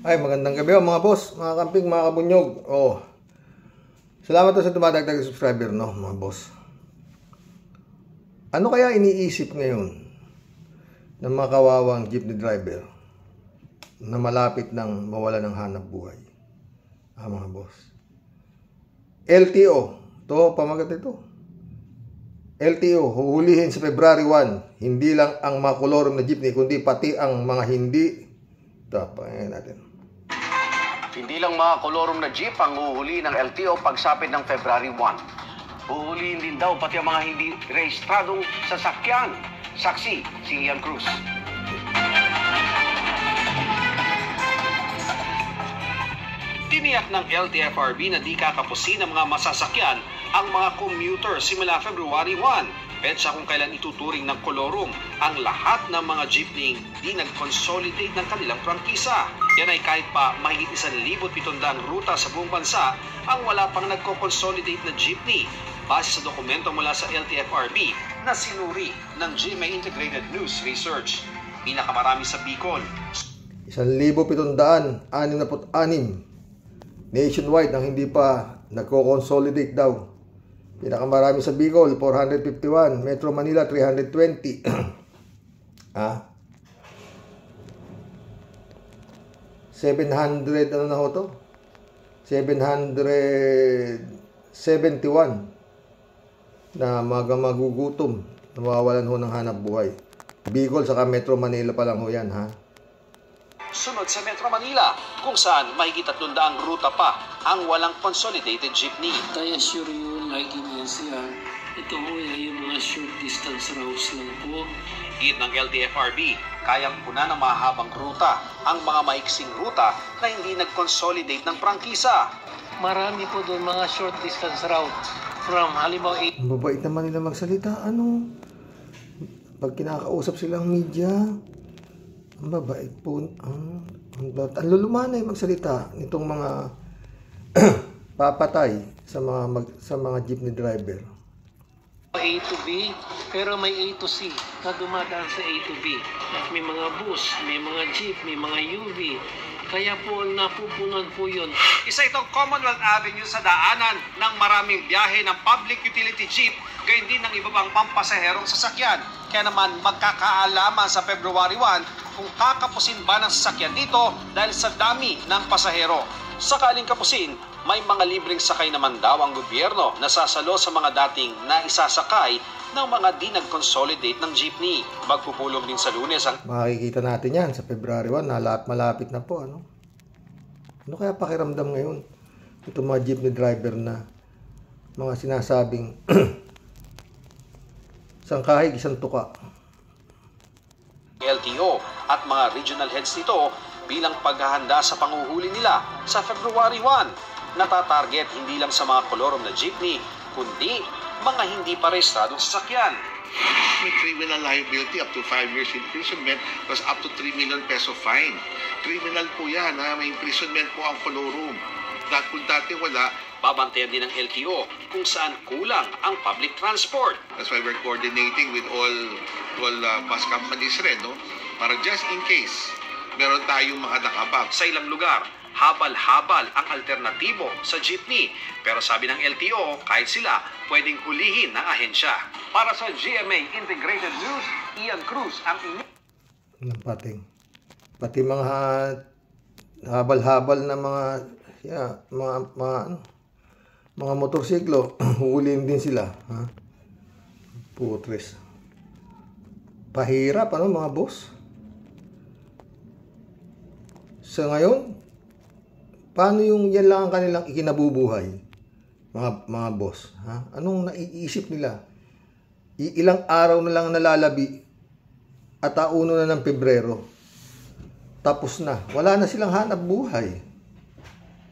Ay, magandang gabi mga boss, mga kamping, mga kabunyog. Salamat sa dumadagdag subscriber, no, mga boss. Ano kaya iniisip ngayon ng mga kawawang jeepney driver na malapit ng mawala ng hanap buhay? Mga boss. LTO, to pamagat ito. LTO, huhulihin sa February 1, hindi lang ang mga kolorong na jeepney, kundi pati ang mga hindi. Ito, pangyayin natin. Hindi lang mga kolorong na jeep ang huhuli ng LTO pagsapit ng February 1. Huhulihin din daw pati ang mga hindi rehistradong sasakyan. Saksi, si Ian Cruz. Tiniyak ng LTFRB na di kakapusin ng mga masasakyan ang mga commuter simula February 1. Petsa kung kailan ituturing ng kolorum ang lahat ng mga jeepney di nag-consolidate ng kanilang prangkisa. Yan ay kahit pa mahigit 1,700 ruta sa buong bansa ang wala pang nagko-consolidate na jeepney base sa dokumento mula sa LTFRB na sinuri ng GMA Integrated News Research. Pinakamarami sa Bicol. 1,766 nationwide ang hindi pa nagko-consolidate daw. Pinakamarami sa Bicol, 451. Metro Manila, 320. 700, ano na ho to? 771 na magugutom, nawawalan ho ng hanap buhay. Bicol, saka Metro Manila pa lang ho yan, ha? Sunod sa Metro Manila, kung saan mahigit 300 ruta pa ang walang consolidated jeepney. I assure you, like in NCR, ito ho ay yung mga short distance routes lang po. Hit ng LTFRB, kayang puna ng mahabang ruta ang mga maiksing ruta na hindi nag-consolidate ng prangkisa. Marami po doon mga short distance route from halimbawa. Ang babait naman nila magsalita, ano? Pag kinakausap silang media, ang babait po, ang lulumanay magsalita nitong mga papatay sa mga jeepney driver. A to B, pero may A to C na dumadaan sa A to B. May mga bus, may mga jeep, may mga UV. Kaya po napupunan po yun. Isa itong Commonwealth Avenue sa daanan ng maraming biyahe ng public utility jeep, gayon din ng iba pang pampasaherong sasakyan. Kaya naman magkakaalaman sa February 1 kung kakapusin ba ng sasakyan dito dahil sa dami ng pasahero. Sakaling kapusin, may mga libreng sakay naman daw ang gobyerno na sasalo sa mga dating naisasakay ng mga di nag-consolidate ng jeepney. Magpupulong din sa Lunes ang... Makikita natin yan sa February 1, malapit na po. Ano kaya pakiramdam ngayon itong mga jeepney driver na mga sinasabing isang kahig, isang tuka. LTO at mga regional heads nito bilang paghahanda sa panguhuli nila sa February 1. Natatarget hindi lang sa mga kolorom na jeepney, kundi mga hindi pa rehistradong sasakyan. May criminal liability up to 5 years imprisonment plus up to 3 million peso fine. Criminal po yan, ha? May imprisonment po ang kolorum. Kung dati wala, babantayan din ng LTO kung saan kulang ang public transport. That's why we're coordinating with all bus companies rin, no? Para just in case, meron tayong mga nakabag. Sa ilang lugar, habal-habal ang alternatibo sa jeepney. Pero sabi ng LTO, kahit sila, pwedeng hulihin ng ahensya. Para sa GMA Integrated News, Ian Cruz ang Pati mga habal-habal na mga motorsiklo, huhulihin din sila, ha? Putres. Pahirap, ano mga boss? Sa ngayon, paano yung yan lang ang kanilang ikinabubuhay, mga boss? Ha? Anong naiisip nila? Ilang araw na lang nalalabi at 1 na ng Pebrero. Tapos na. Wala na silang hanap buhay.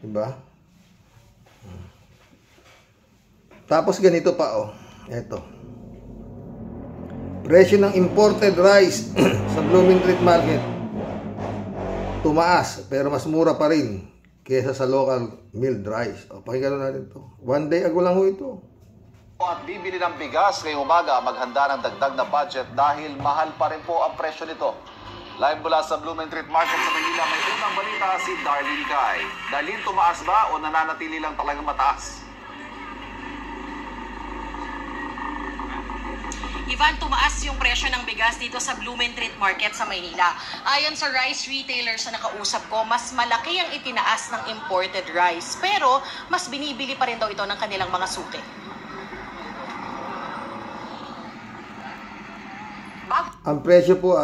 Diba? Tapos ganito pa, oh. Eto. Presyo ng imported rice sa Blooming Treat Market tumaas, pero mas mura pa rin kesa sa local milled rice. O, pakinggan natin to. 1 day ago lang ho ito. At bibili ng bigas ngayong umaga, maghanda ng dagdag na budget dahil mahal pa rin po ang presyo nito. Live mula sa Blooming Treat Market sa Manila, may unang balita Balita si Darlene Kai. Darlene, tumaas ba o nananatili lang talagang mataas? Ivan, tumaas yung presyo ng bigas dito sa Blumentritt Market sa Maynila. Ayon sa rice retailers na nakausap ko, mas malaki ang itinaas ng imported rice. Pero mas binibili pa rin daw ito ng kanilang mga suki. Ang presyo po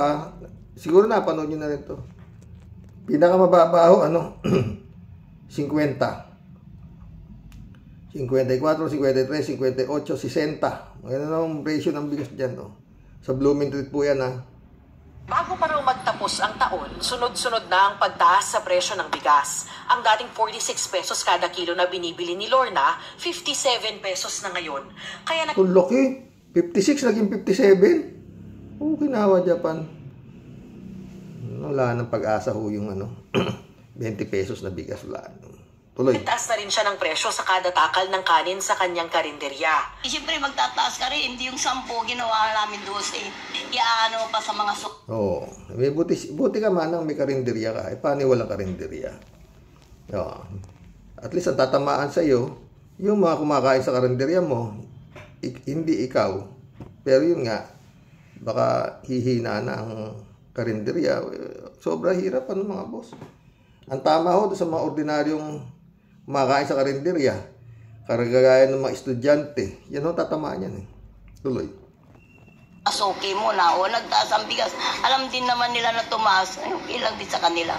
siguro napanood nyo na rin to. Pinakamababaho 50. 54, 53, 58, 60. Ganun ang presyo ng bigas dyan. Sa Blumentritt po yan Bago pa raw magtapos ang taon, sunod-sunod na ang pagtaas sa presyo ng bigas. Ang dating 46 pesos kada kilo na binibili ni Lorna, 57 pesos na ngayon. Kaya Ang laki. 56 naging 57. Ginawa Japan. Wala nang pag-asa yung 20 pesos na bigas. Wala. Tuloy. Nagtaas na rin siya ng presyo sa kada takal ng kanin sa kanyang karinderya. Siyempre magtataas ka rin, hindi yung 10 ginawa namin 12. Iaano pa sa mga Oo. May buti ka manang may karinderya ka. Paano walang karinderya? At least ang tatamaan sa iyo, yung mga kumakain sa karinderya mo, hindi ikaw. Pero yun nga, baka hihina na ang karinderya. Sobra hirap mga boss. Ang tama sa mga ordinaryong kumakain sa karinderya, karagagayan ng mga estudyante, yan tatamaan yan. Tuloy. asoke mo na o nagtaas ang bigas. Alam din naman nila na tumaas. Okay lang din sa kanila.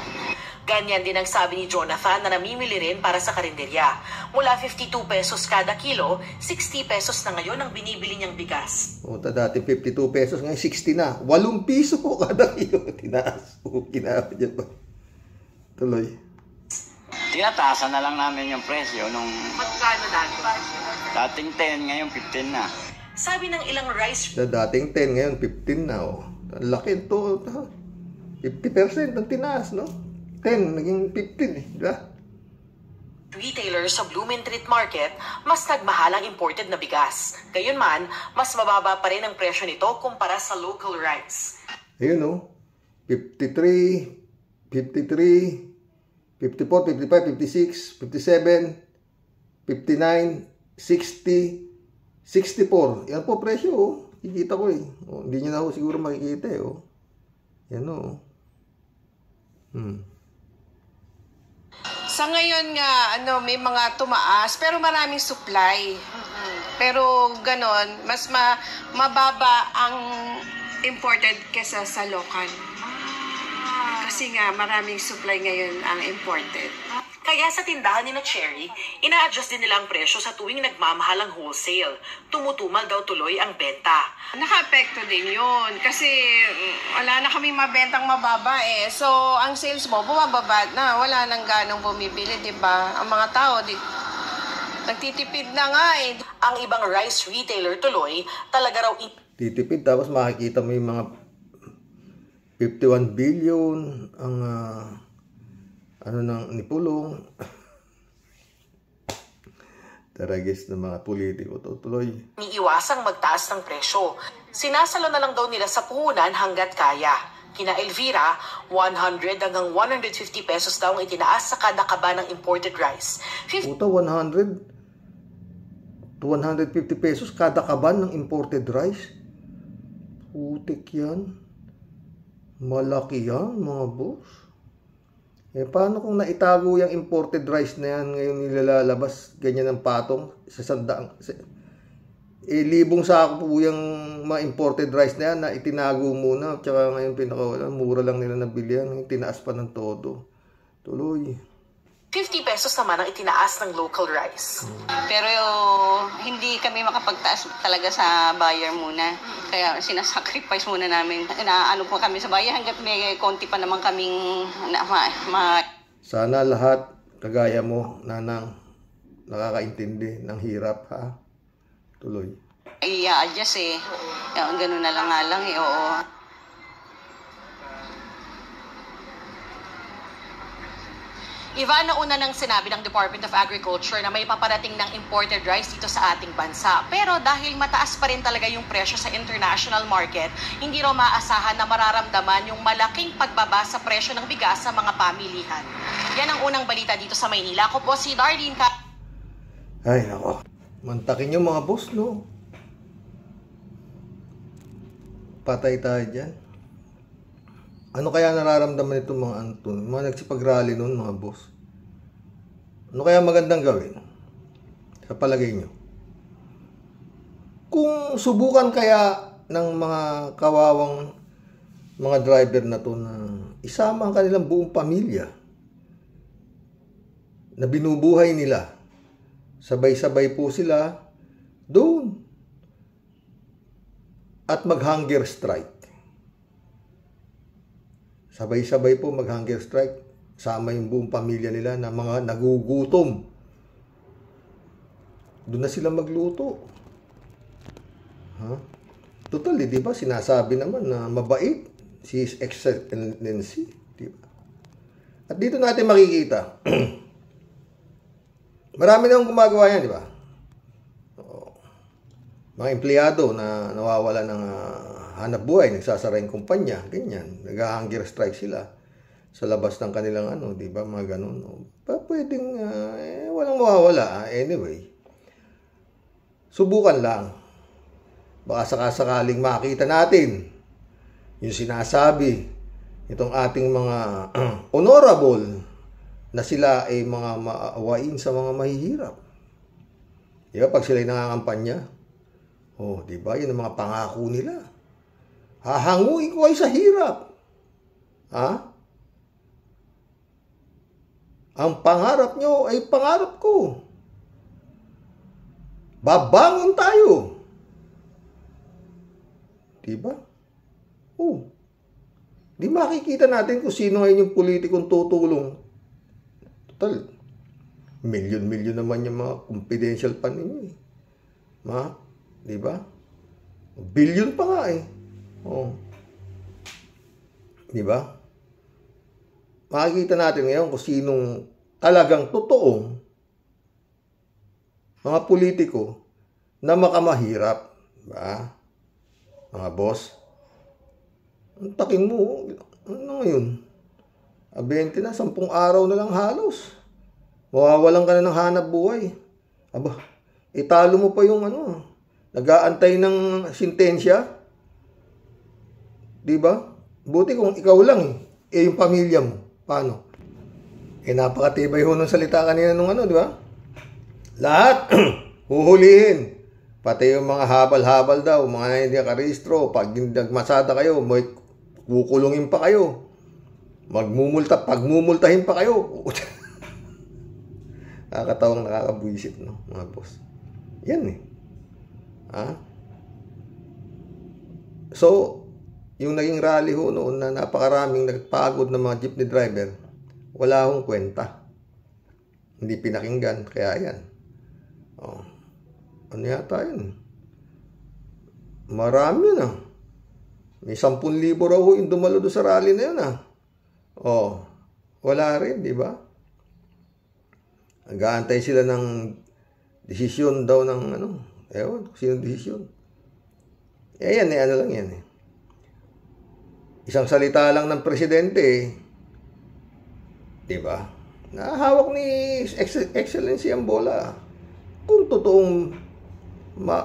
Ganyan din ang sabi ni Jonathan na namimili rin para sa karinderya. Mula 52 pesos kada kilo, 60 pesos na ngayon ang binibili niyang bigas. Dati 52 pesos, ngayon 60 na. 8 piso po kada kilo. Tinaas. Kinawa dyan pa. Tuloy. Tinataasan na lang namin yung presyo nung Magkano dati? dating 10, ngayon 15 na. Sabi ng ilang rice Sa dating 10, ngayon 15 na. Ang laki ito. 50% ang tinaas, no? 10, naging 15 di ba? retailers sa Blumentritt Market, mas nagmahal ang imported na bigas. Gayunman, mas mababa pa rin ang presyo nito kumpara sa local rice. Ayun, 53, 53, 54, 55, 56, 57, 59, 60, 64. Yan po presyo, Kikita ko hindi niyo na siguro makikita Yan Sa ngayon nga, may mga tumaas, pero maraming supply. Pero ganon, mas mababa ang imported kesa sa local. Kasi nga, maraming supply ngayon ang imported. Kaya sa tindahan ni na Cherry, ina-adjust din nila ang presyo sa tuwing nagmamahal ang wholesale. Tumutumal daw tuloy ang benta. Naka-apekto din yun kasi wala na kaming mabentang mababa So, ang sales mo, bumababa na. Wala nang ganong bumibili, di ba? Ang mga tao, nagtitipid na nga Ang ibang rice retailer tuloy, talaga raw titipid, tapos makikita mo yung mga 51 billion ang nang nipulong. Taragis ng mga politiko tuloy. Iniiwasang magtaas ng presyo. Sinasalo na lang daw nila sa puhunan hanggat kaya. Kina Elvira, 100 hanggang 150 pesos daw ang itinaas sa kada kaba ng imported rice. 100 to 150 pesos kada kaban ng imported rice. Putik yan. Malaki yan, mga boss. Paano kung naitago yung imported rice na yan, ngayon nilalabas, ganyan ang patong, sa 100. Libong sako po yung mga imported rice na yan, na itinago muna, tsaka ngayon mura lang nila nabilihan, tinaas pa ng todo. Tuloy. 50 pesos naman ang itinaas ng local rice. Pero hindi kami makapagtaas talaga sa buyer muna. Kaya sinasacrifice muna namin. Inaano po kami sa buyer hanggat may konti pa naman kaming Sana lahat kagaya mo, Nanang, nakakaintindi ng hirap, ha? Tuloy. I-adjust Ganun na lang nga lang oo. Ivan, nauna nang sinabi ng Department of Agriculture na may paparating ng imported rice dito sa ating bansa. Pero dahil mataas pa rin talaga yung presyo sa international market, hindi raw maaasahan na mararamdaman yung malaking pagbaba sa presyo ng bigas sa mga pamilihan. Yan ang unang balita dito sa Maynila. Ako po si Darlene Ay, nako. Mantakin yung mga boss, no? Patay tayo dyan. Ano kaya nararamdaman itong mga Anton? Mga nagsipag-rally noon, mga boss. Ano kaya magandang gawin? Sa palagay nyo? Kung subukan kaya ng mga kawawang mga driver na to na isama ang kanilang buong pamilya na binubuhay nila. Sabay-sabay po sila doon. At mag-hunger strike. Sabay-sabay po mag-hunger strike. Sama yung buong pamilya nila na mga nagugutom. Doon na sila magluto. Total, di ba? Sinasabi naman na mabait si His Excellency. Di ba? At dito natin makikita. Marami na akong gumagawa yan, di ba? Mga empleyado na nawawala ng hanap buhay, nagsasara yung kumpanya, ganyan. Nag-hunger strike sila sa labas ng kanilang di ba, mga ganun. Pwedeng, walang mawawala. Anyway, subukan lang. Baka sakasakaling makita natin yung sinasabi itong ating mga honorable na sila ay mga maawain sa mga mahihirap. Di ba, pag sila'y nangangampanya, di ba, yun ang mga pangako nila. Hahanguin ko ay sa hirap. Ang pangarap nyo ay pangarap ko. Babangon tayo. Diba? Di makikita natin kung sino ngayon yung politikong tutulong. Total, milyon-milyon naman yung mga confidential pa ninyo. Diba? Billion pa nga eh. Diba? Makikita natin ngayon kung sinong talagang totoong mga politiko na makamahirap. Diba? Mga boss. Ang takin mo, ano ngayon? 20 na, 10 araw na lang halos. Mawawalan ka na ng hanap buhay. Aba, italo mo pa yung nag-aantay ng sintensya. Diba? Buti kung ikaw lang yung pamilya mo. Paano? Napakatibay ho ng salita kanina nung diba? Lahat huhulihin. Pati yung mga habal-habal daw, mga hindi nakarehistro, pag nagmasada kayo, may kukulungin pa kayo. Pagmumultahin pa kayo. Nakakatawang nakakabuisit, no, mga boss. Yan So, yung naging rally ho noon na napakaraming nagpagod ng mga jeepney driver, wala akong kwenta. Hindi pinakinggan, kaya yan. Ano yata yun? Marami na. May 10,000 raw yung dumalo doon sa rally na yun wala rin, di ba? Nag-aantay sila ng desisyon daw ng ewan, sino desisyon. Yan lang yan Isang salita lang ng presidente, di ba? Nahawak ni Excellency ang bola. Kung totoong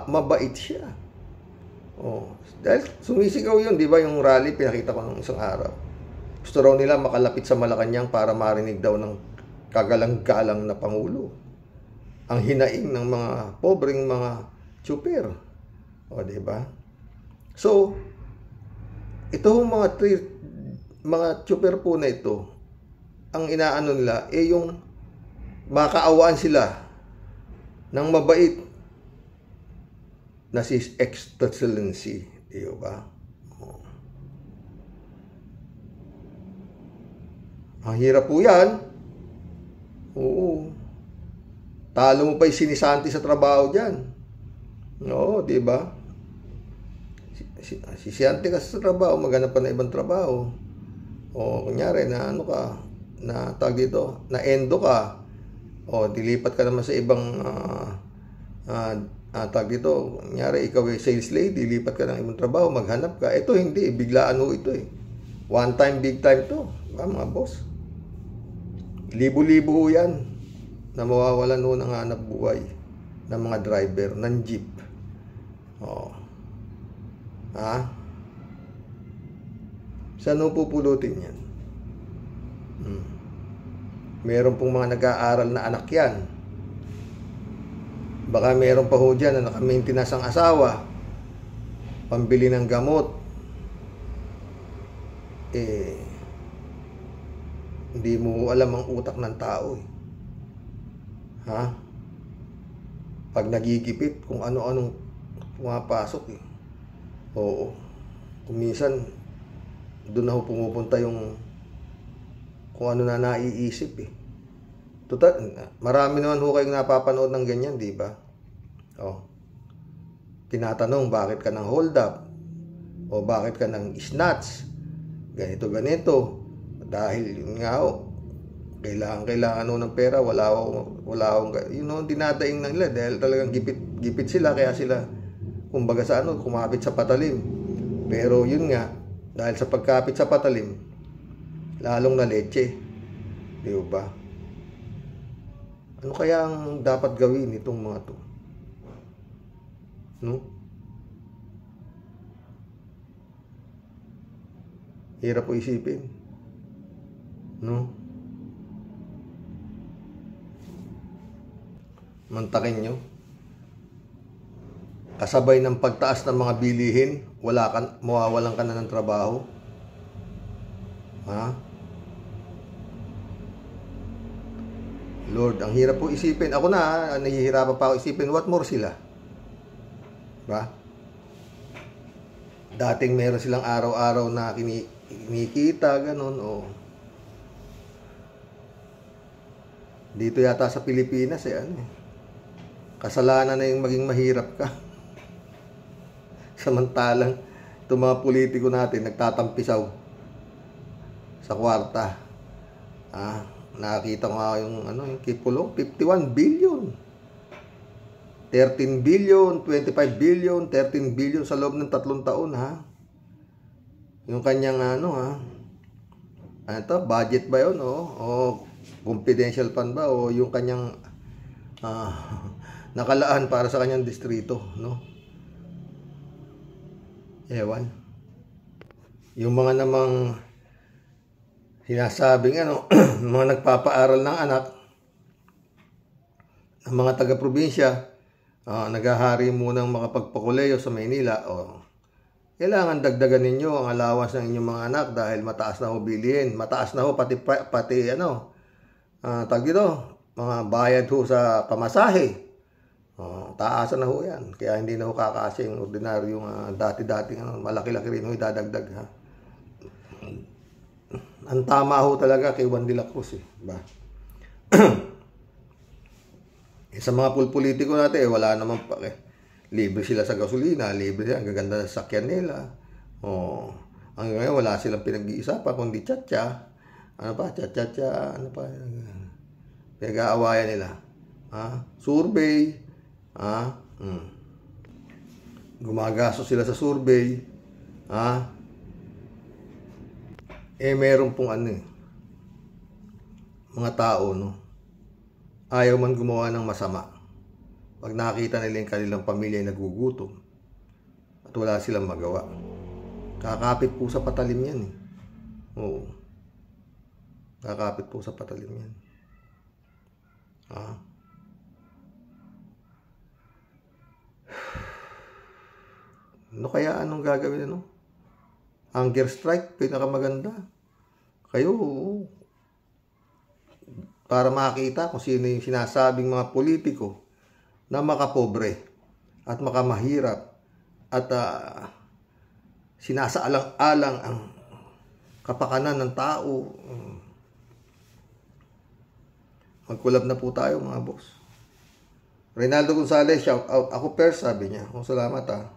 mabait siya. Dahil sumisigaw yun, di ba, yung rally, pinakita ko ng isang araw. Gusto raw nila makalapit sa Malacanang para marinig daw ng kagalang-galang na Pangulo ang hinaing ng mga pobreng mga tsuper. Di ba? So, itong mga tsuper po na ito, ang inaano nila, yung makaawaan sila ng mabait na si Excellency, di ba? Ang hirap po yan. Talo mo pa yung sinisanti sa trabaho dyan. Di ba? Sisiyante ka sa trabaho, maghanap pa na ibang trabaho. Kunyari na na tawag dito, na endo ka, o dilipat ka naman sa ibang tawag dito, kunyari ikaw ay sales lady, dilipat ka ng ibang trabaho, maghanap ka. Ito hindi, biglaan ho ito eh. One time, big time to, diba, mga boss? Libo-libo ho yan na mawawalan ho ng hanap buhay ng mga driver ng jeep. Saan ho pupulutin yan? Meron pong mga nag-aaral na anak yan. Baka meron pa ho dyan na naka-maintenance ang asawa, pambili ng gamot. Hindi mo alam ang utak ng tao eh. Pag nagigipit kung ano-anong pumapasok eh. Oo. Kung minsan doon na ho pumupunta yung kung ano na naiisip eh. Total, marami naman ho kayong napapanood ng ganyan, di ba? Tinatanong bakit ka nang hold up o bakit ka nang snatch, ganito dahil yun nga ho, kailangan ng pera, wala akong yun ho, dinadaing na nila dahil talagang gipit sila, kaya sila kumbaga sa kumapit sa patalim. Pero yun nga, dahil sa pagkapit sa patalim, lalong na leche, di ba? Ano kaya ang dapat gawin itong mga to? No? Hirap po isipin. No? Mantakin nyo. Kasabay ng pagtaas ng mga bilihin, mawawalan ka na ng trabaho. Lord, ang hirap po isipin. Ako na, nahihirapan pa ako isipin, what more sila? Ba? Dating meron silang araw-araw na kinikita, ganun, Dito yata sa Pilipinas, kasalanan na yung maging mahirap ka. Samantalang, itong mga politiko natin, nagtatampisaw sa kwarta. Nakakita ko nga yung Kipulong, 51 billion. 13 billion, 25 billion, 13 billion sa loob ng 3 taon, Yung kanyang budget ba yun, o confidential fund ba, o yung kanyang nakalaan para sa kanyang distrito, no? Ewan. Yung mga namang sinasabing mga nagpapaaral ng anak ng mga taga-probinsya, naghahari munang makapagpakuleyo sa Maynila, kailangan dagdagan ninyo ang allowance ng inyong mga anak dahil mataas na ho bilihin, mataas na ho pati mga bayad ho sa pamasahe. Taasan na ho yan, kaya hindi na ho kakasya yung ordinaryong dati-dating malaki-laki rin ho idadagdag, Ang tama ho talaga kay Juan de la Cruz, ba? Sa mga politiko natin, wala naman pa libre sila sa gasolina, libre sila, ang gaganda ng sakyan nila. Hanggang ngayon wala silang pinag-iisapan kundi tsa-tsa. Tsa-tsa, pinag-aawayan nila. Survey. Gumagasto sila sa survey. Meron pong mga tao, ayaw man gumawa ng masama. Pag nakita nila yung kanilang pamilya ay nagugutom at wala silang magawa, kakapit po sa patalim yan. Oo. Kakapit po sa patalim yan. Kaya anong gagawin, Hunger strike, pinakamaganda. Kayo, para makita kung sino yung sinasabing mga politiko na makapobre at makamahirap at sinasaalang-alang ang kapakanan ng tao. Mag-collab na po tayo, mga boss. Reynaldo Gonzalez, shout out. Ako first, sabi niya. Salamat,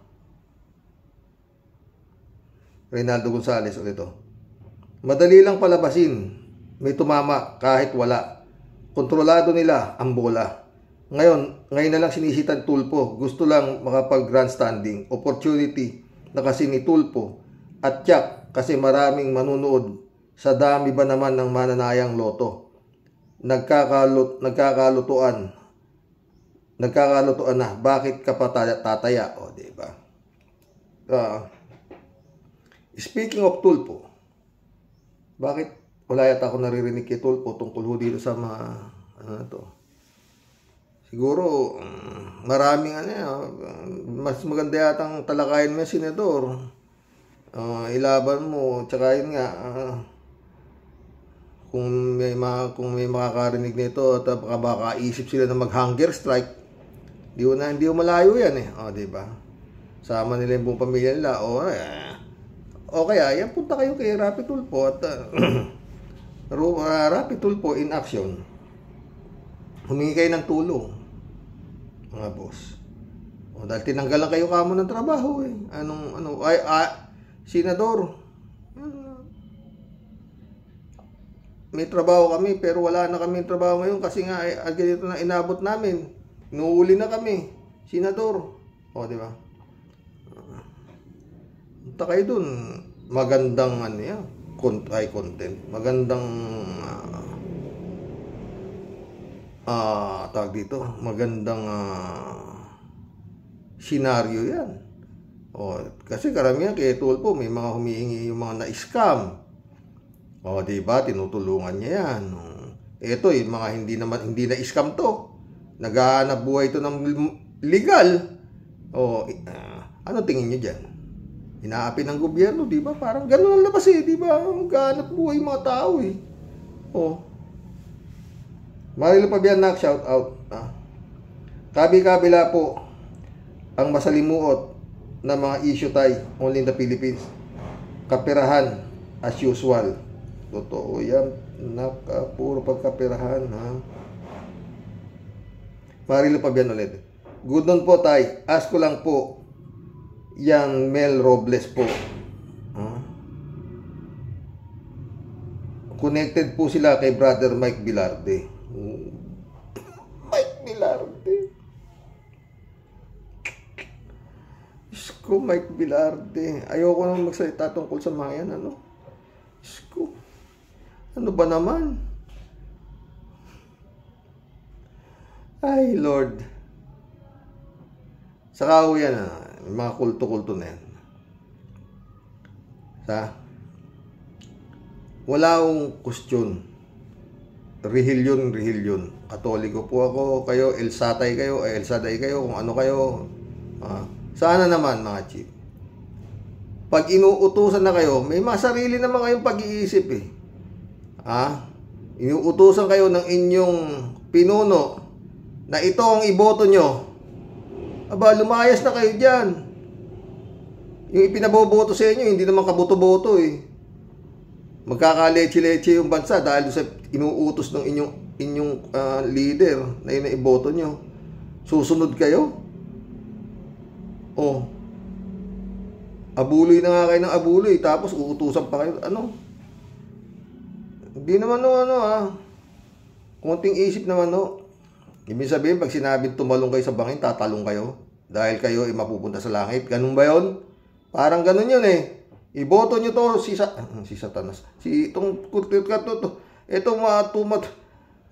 Reynaldo Gonzalez ulit. Madali lang palabasin may tumama kahit wala. Kontrolado nila ang bola. Ngayon na lang sinisitan Tulfo. Gusto lang makapag-grandstanding. Opportunity na kasi ni Tulfo at tiyak kasi maraming manunood sa dami ba naman ng mananayang loto. Nagkakalutuan na. Bakit ka pa tataya? O, diba? Speaking of Tulfo, bakit wala yata ako naririnig kay Tulfo tungkol dito sa mga to? Siguro maraming mas maganda yatang talakayin mo, Senador. Ilaban mo, tsaka yun nga, kung may makakarinig nito at baka isip sila na mag-hunger strike, hindi mo malayo yan eh. O, diba? Sama nila yung buong pamilya nila. O kaya, yan, punta kayo kay Rapi Tulfo at Rapi Tulfo in action. Humingi kayo ng tulong, mga boss. O, dahil tinanggalan kayo kamo ng trabaho eh. Senador, may trabaho kami pero wala na kami trabaho ngayon kasi nga ganito na inabot namin. Inuuli na kami, Senador. O, di ba? Punta kayo dun. Magandang content. Magandang tawag dito. Magandang senaryo yan. O, kasi karamihan kay Tulfo may mga humihingi yung mga na-scam. O, diba? Tinutulungan niya yan. Ito, yung mga hindi na-scam to. Naghahanap buhay ito ng legal. O, ano tingin niyo dyan? Inaapi ng gobyerno, diba? Parang gano'n ang labas eh, diba? Naghahanap buhay mga tao eh. O. Marilo Pabian nak, shout out. Kabi-kabila po ang masalimuot na mga issue tayo only in the Philippines. Kapirahan as usual. Totoo yan. Puro pagkapirahan, ha? Marilo Pabian ulit. Good noon po, tay. Ask ko lang po, yan Mel Robles po. Connected po sila kay brother Mike Bilarde. Mike Bilarde. Isko, Mike Bilarde. Ayoko nang magsalita tungkol sa mga yan, ano? Isko. Ano ba naman? Ay, Lord. Saka ho yan, mga kulto-kulto na yan. Wala akong question. Religion. Katoliko po ako, kayo, Elsaday kayo, kung ano kayo. Sana naman, mga chief. Pag inuutusan na kayo, may masarili naman kayong pag-iisip eh. Inuutusan kayo ng inyong pinuno na ito ang iboto nyo. Aba, lumayas na kayo dyan. Yung ipinaboboto sa inyo, hindi naman kaboto-boto eh. Magkakaleche-leche yung bansa dahil sa inuutos ng inyong leader na yun na iboto nyo. Susunod kayo? O, abuloy na nga kayo ng abuloy, tapos uutusan pa kayo. Ano? Hindi naman konting isip naman Ibig sabihin, pag sinabing tumalong kayo sa bangin, tatalong kayo. Dahil kayo ay mapupunta sa langit. Ganun ba yun? Parang ganun yun eh. Iboto nyo to si Satanas.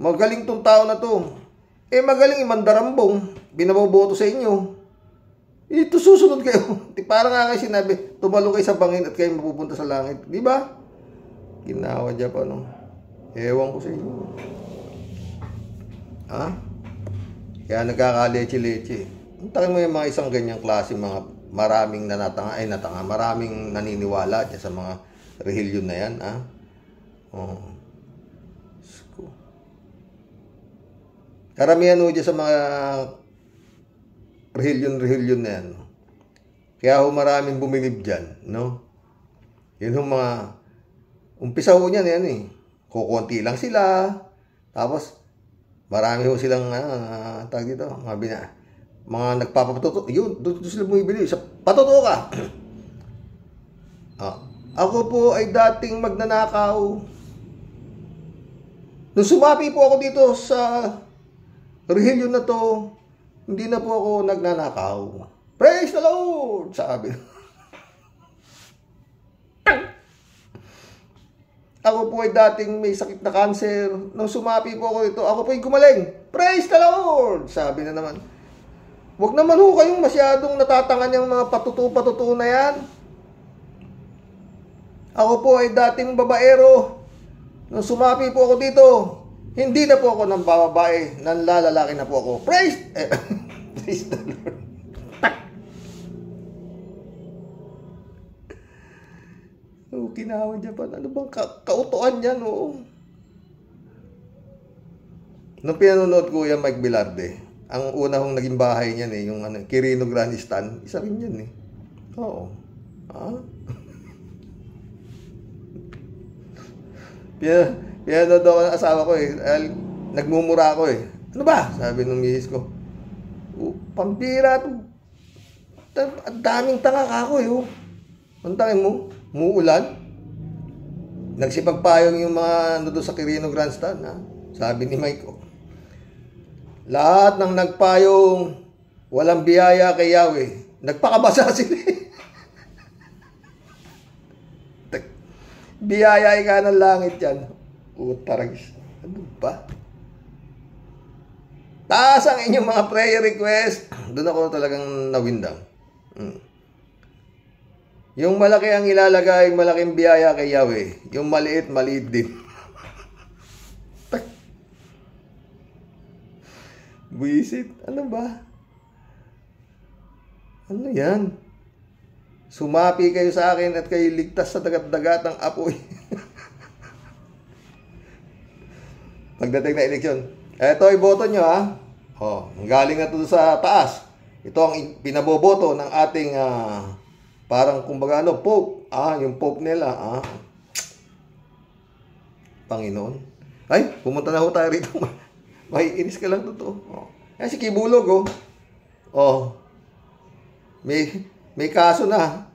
Magaling tong tao na to. Magaling mandarambong. Binaboboto sa inyo. Ito susunod kayo. Parang nga kayo sinabi, tumalong kayo sa bangin at kayo mapupunta sa langit. Di ba? Ginawa dyan pa Ewan ko sa inyo. Kaya nagkakaleche-leche. Takin mo yung mga isang ganyang klase, mga maraming maraming naniniwala dyan sa mga relihiyon na yan, Karamihan dyan sa mga relihiyon na yan. Kaya maraming bumilib dyan, Yun yung mga, umpisa niyan yan eh. Kukunti lang sila, tapos, marami silang, tag dito, mga nagpapatuto. Yun, doon sila bumibili. Patuto ka. Ako po ay dating magnanakaw. Nung sumapi po ako dito sa rehiyon na to, hindi na po ako nagnanakaw. Praise the Lord! Sabi. Ako po ay dating may sakit na cancer. Nung sumapi po ako dito, ako po ay gumaling. Praise the Lord! Sabi na naman. Huwag naman ho kayong masyadong natatangan yung mga patutu na yan. Ako po ay dating babaero. Nung sumapi po ako dito, hindi na po ako ng babae, nanlalalaki na po ako. Praise the Lord. Kinawan Japan. Ano bang kautuan yan, oo? Nung pinanonood ko yung Mike Velarde, ang una kong naging bahay niyan yung Quirino Granistan, isa rin yan Oo. Pinanonood ako ng asawa ko nagmumura ako Ano ba? Sabi nung misis ko. Pambira to. Ang daming tanga ako Ang tangin mo? Muulan? Nagsipagpayong yung mga doon sa Quirino Grandstand, Sabi ni Mike, lahat ng nagpayong walang biyaya kay Yahweh, nagpakabasa sila. Biyaya ka ng langit yan. Taragis. Ano ba? Taas ang inyong mga prayer request. Doon ako talagang nawindang. Yung malaki ang ilalagay, malaking biyaya kay Yahweh. Yung maliit, maliit din. Buisit. Ano ba? Ano yan? Sumapi kayo sa akin at kayo ligtas sa dagat-dagat ng apoy. Pagdating na eleksyon. Ito, iboto nyo galing na ito sa taas. Ito ang pinaboboto ng ating parang kumbaga Pope. Yung Pope nila. Panginoon. Ay, pumunta na ho tayo rito. May inis ka lang totoo. Si Kibulog may kaso na.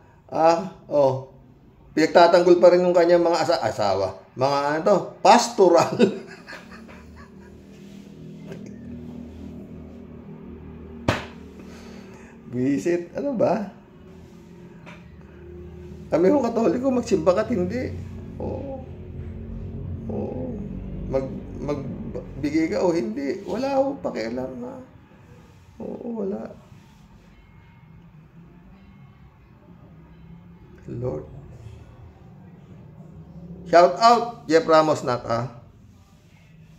Pinagtatanggol pa rin yung kanyang mga asawa. Mga pastoral. Visit, ano ba? Kami yung Katoliko, magsimba ka't hindi. Magbigay ka o hindi. Wala ho, pakialam na. Wala. Lord. Shout out, Jeff Ramos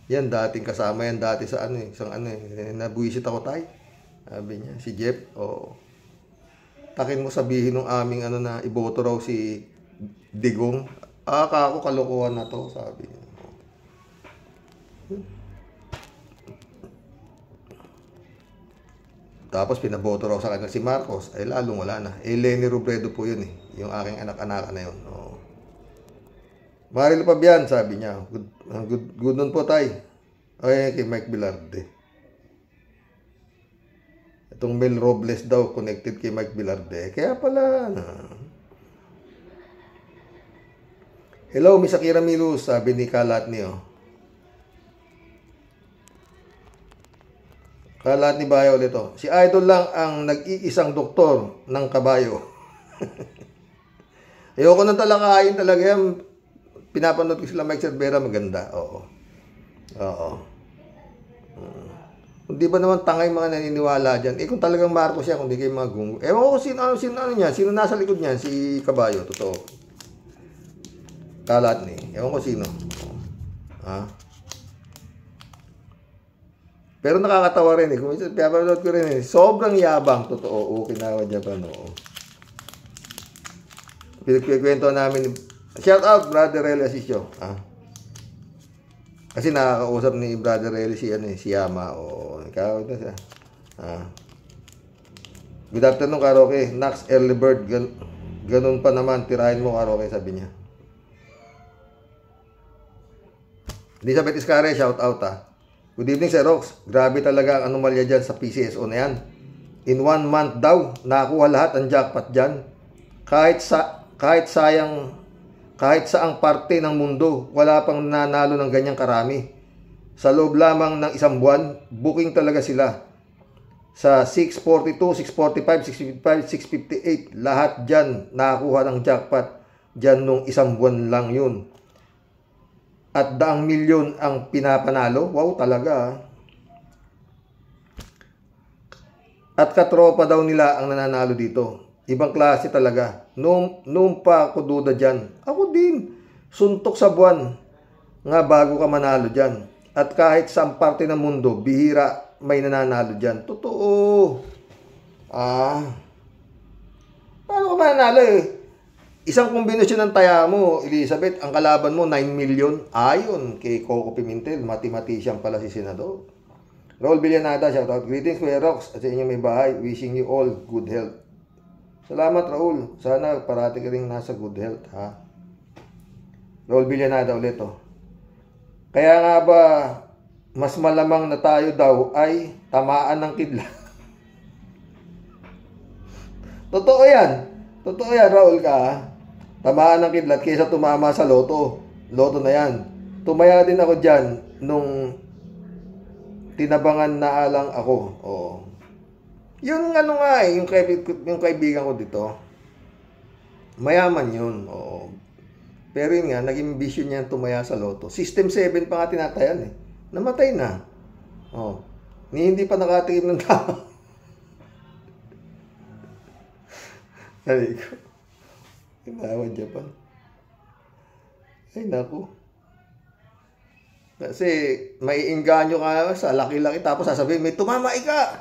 Yan dating kasama yan dati sa nabuisit ako tayo. Sabi niya, si Jeff, takin mo sabihin ng aming na iboto raw si Digong. Kako kalokohan na to, sabi niya. Tapos pinaboto raw sa kanya si Marcos, lalong wala na. Lenny Robredo po yun yung aking anak-anak na yun. Marilo Pabian, sabi niya. Good nun po tayo. Kay Mike Velarde. Itong Mel Robles daw connected kay Mike Velarde. Kaya pala. Hello, Miss Akira Milus, sabi ni Kalatni. Kalatni Bayo ulit Si Idol lang ang nag-iisang doktor ng kabayo. Ayoko nang talakayin talaga yan. Pinapanood ko sila Mike Cervera, maganda. Oo. Hindi ba naman tangay mga naniniwala dyan? Kung talagang Marcos siya, kung di kayo mga gungo. Ewan ko sino nasa likod niyan, si Kabayo, totoo. Kalatni. Ewan ko sino. Pero nakakatawa rin Kung pinapanood ko rin sobrang yabang, totoo. Kinawa Japan, Pinagkikwento namin. Shout out, Brother Relly Asisio. Kasi nakakausap ni Brother Relly si Yama. Ikaw ito siya. Good afternoon, Karoke. Nax Early Bird. Ganun pa naman. Tirahin mo, Karoke, sabi niya. Elizabeth Iscare, shout out Good evening, Sir Rox. Grabe talaga ang anomalya dyan sa PCSO na yan. In 1 month daw, nakakuha lahat ang jackpot dyan. Kahit saang parte ng mundo, wala pang nanalo ng ganyang karami. Sa loob lamang ng isang buwan, booking talaga sila. Sa 642, 645, 655, 658, lahat dyan nakakuha ng jackpot. Dyan nung isang buwan lang yun. At daang milyon ang pinapanalo. Wow, talaga. At katropa daw nila ang nananalo dito. Ibang klase talaga. Noong pa ako duda dyan. Ako din. Suntok sa buwan nga bago ka manalo dyan. At kahit sa parte ng mundo, bihira may nananalo dyan. Totoo. Paano ka mananalo eh? Isang kombinasyon ng taya mo, Elizabeth, ang kalaban mo, 9 million. Ayon kay Coco Pimentel, mathematician pala si Senador. Raul Villanada, shoutout. Greetings, Kuya Rox, at sa inyong may bahay. Wishing you all good health. Salamat, Raul. Sana parati ka rin nasa good health, ha? Raul Villanada ulit, oh. Kaya nga ba, mas malamang na tayo daw ay tamaan ng kidlat. Totoo yan. Totoo yan, Raul ka, ha? Tamaan ng kidlat kaysa tumama sa loto. Loto na yan. Tumaya din ako dyan nung tinabangan na alang ako. Oo. Yung ano nga eh, yung kaibigan ko dito, mayaman yun. Oo. Pero yun nga, naging vision niya tumaya sa loto. System 7 pa nga tinatayan eh. Namatay na. Oh. Hindi pa nakatikim ng tao. Ay ko. Inawan Japan. Ay naku. Kasi may inganyo ka sa laki-laki tapos sasabihin, may tumama ka.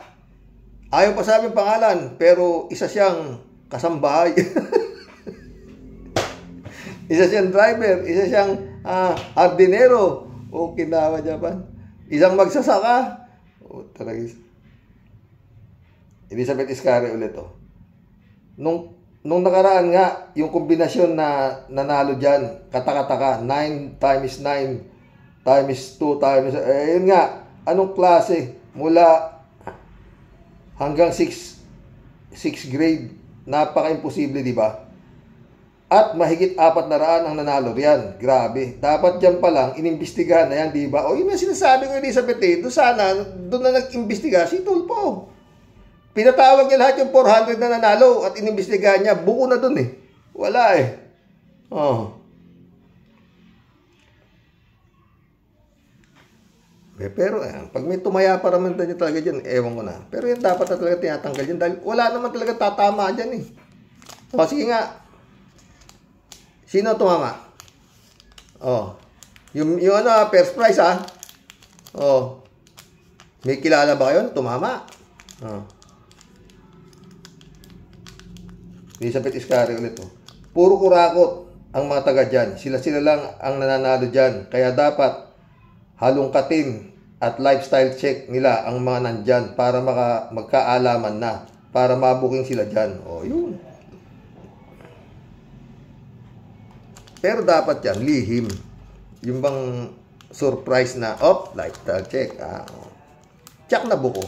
Ayaw pa sabihin pangalan, pero isa siyang kasambahay. Isa siyang driver, isa siyang hardinero. O kinawa Japan. Isang magsasaka. O talaga. Elizabeth Iscari ulit oh. Nung nakaraan nga, yung kombinasyon na nanalo dyan, katakataka, 9 times 9 times 2 times, yun nga, anong klase, mula hanggang 6 grade, napaka-imposible, di ba? At mahigit 400 ang nanalo riyan. Grabe. Dapat dyan pa lang, inimbestigahan na yan, di ba? O yun na sinasabi ko, Elizabeth, sana, doon na nag-imbestiga si Tulfo. Pinatawag niya lahat yung 400 na nanalo at inimbestigahan niya. Buko na doon eh. Wala eh. Oh. Pero pag may tumaya para man niya talaga dyan, ewan ko na. Pero yan dapat na talaga tinatanggal dyan dahil wala naman talaga tatama dyan eh. O sige nga. Sino tumama? Oh. Yung ano, first prize ha. Oh. May kilala ba kayo? Tumama. Oh. Elizabeth Iscari ulit oh. Puro kurakot ang mga taga dyan. Sila lang ang nananalo dyan. Kaya dapat halongkatin at lifestyle check nila ang mga nandyan para magkaalaman na. Para mabuking sila dyan. O, yun. Pero dapat yan, lihim. Yung bang surprise na, lifestyle check. Check na buko.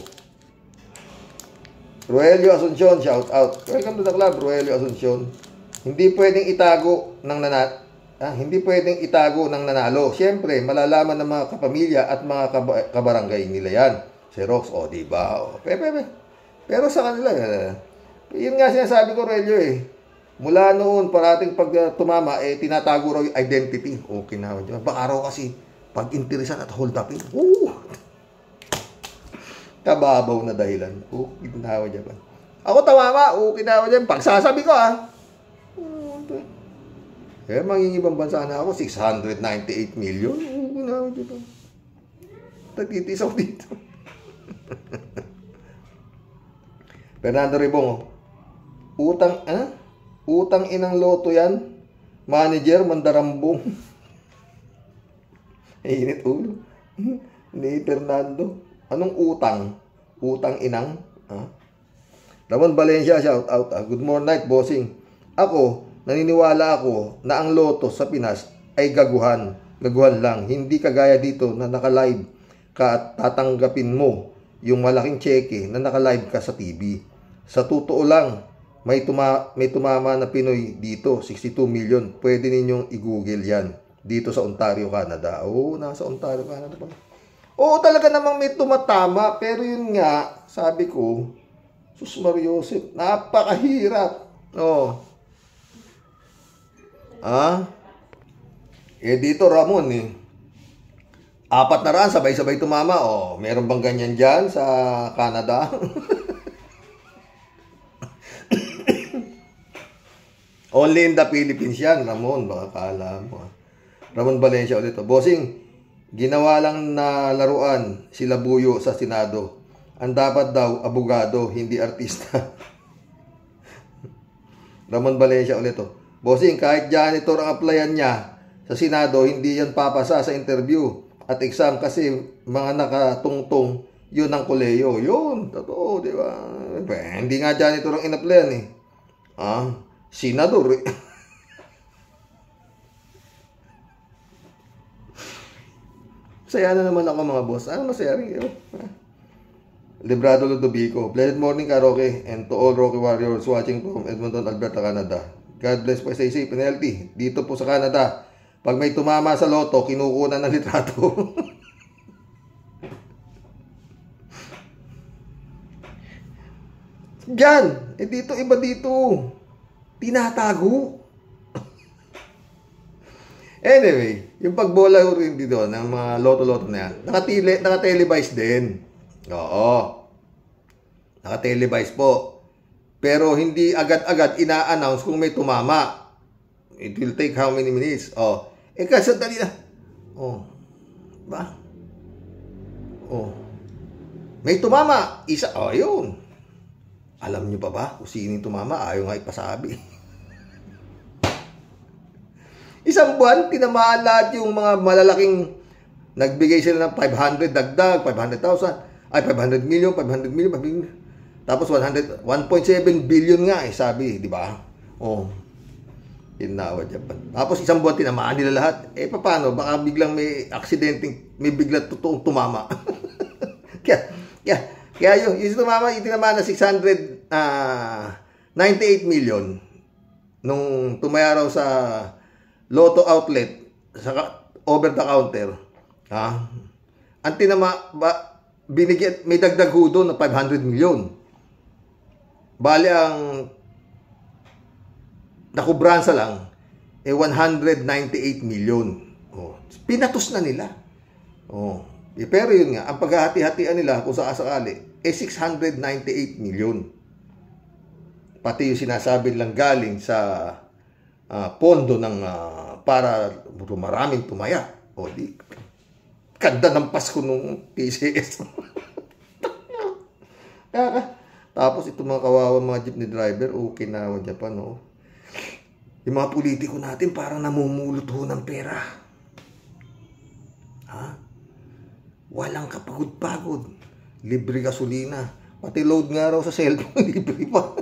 Roelio Asuncion, shout out. Welcome to the club, Roelio Asuncion. Hindi pwedeng itago ng nanalo. Siyempre, malalaman ng mga kapamilya at mga kabarangay nila yan. Si Rox, diba? Pero sa kanila, yun nga sinasabi ko, Roelio eh. Mula noon, parating pag tumama, tinatago raw yung identity. Okay na. Baka raw kasi pag-interesan at hold upin. Kababaw na dahilan. Kinawa dyan. Ako tumama. Kinawa dyan. Pagsasabi ko mangingibang bansa na ako. 698 million. Kinawa dyan. Tagtitis ako dito. Fernando Ribong. Utang inang loto yan. Manager, mandarambong. Init ulo. Ni Fernando. Anong utang? Utang inang? Ramon Valencia, shout out. Good morning, night, bossing. Ako, naniniwala ako na ang loto sa Pinas ay gaguhan. Gaguhan lang. Hindi kagaya dito na naka-live ka at tatanggapin mo yung malaking cheque na naka-live ka sa TV. Sa totoo lang, may tumama na Pinoy dito, 62 million. Pwede ninyong i-google yan. Dito sa Ontario, Canada. Nasa Ontario, Canada pa. Oo, talaga namang may tumatama. Pero yun nga, sabi ko, Sus Mariosep, napakahirap. Oh. Dito Ramon eh. 4 na raan, sabay-sabay tumama. Oh, meron bang ganyan dyan sa Canada? Only in the Philippines yan, Ramon. Baka kala mo. Ramon Valencia ulit. Bossing, ginawa lang na laruan sila Buyo sa Senado. Ang dapat daw, abogado, hindi artista. Ramon Valencia ulit. Bossing, kahit janitor ang applyan niya sa Senado, hindi yan papasa sa interview at exam kasi mga nakatungtong yun ang koleyo. Yun, totoo, di ba? Hindi nga janitor ang in-applyan eh. Senador eh. Masaya na naman ako mga boss. Masaya rin kayo. Librado Ludovico. Blessed morning ka, Roque, and to all Roque Warriors watching from Edmonton, Alberta, Canada. God bless po, stay safe and healthy. Dito po sa Canada, pag may tumama sa loto, kinukunan ng litrato. Diyan, dito, iba dito. Tinatago. Anyway, yung pagbola rin dito ng mga loto-loto na yan, naka-televise din. Oo. Naka-televise po. Pero hindi agad-agad ina-announce kung may tumama. It will take how many minutes? Kasi dali na. Ba? May tumama. Isa. Yun. Alam nyo pa ba kung sino yung tumama? Ayaw nga ipasabi. Isang buwan, tinamaan lahat yung mga malalaking nagbigay sila ng 500 dagdag, 500,000, 500 million. Tapos 1.7 billion nga sabi, di ba? Tinawa Japan. Tapos isang buwan tinamaan nila lahat. Paano? Baka biglang may aksidenteng, may biglang totoong tumama. Kaya yung tumama, itinamaan na 698 million nung tumaya raw sa Lotto outlet sa over the counter. Ang binigyan, may dagdag ho doon na 500 million. Bali ang nakubransa lang 198 million. Pinatos na nila. Pero yun nga, ang paghahati-hatian nila kung sakasakali 698 million. Pati yung sinasabi lang galing sa pondo ng para maraming tumaya. Di kanda ng Pasko nung TCS. Tapos itong mga kawawa mga jeepney driver, okay na Japan, Yung mga politiko natin parang namumulot ho ng pera. Walang kapagod-pagod. Libre gasolina. Pati load nga raw sa cellphone, libre pa.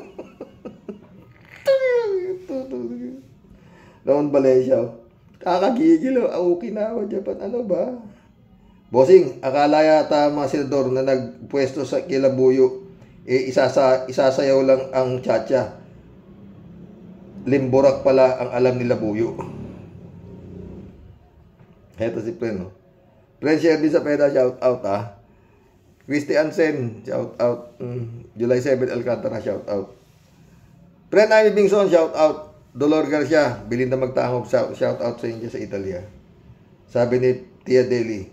Ramon Valencia, kakagigil, okay na ako Japan. Ano ba? Bossing, akala yata mga senador na nagpwesto sa Kilabuyo, isasayaw lang ang tsa-tsa. Limborak pala ang alam nila Buyo. Heto si Pren, Pren Sherdy sa Peda, shout out Christy Ansen, shout out. July 7 Alcantara, shout out. Pren Amy Bingson, shout out. Dolor Garcia, Belinda Magtangop, shout out sa inyo sa Italia. Sabi ni Tia Deli,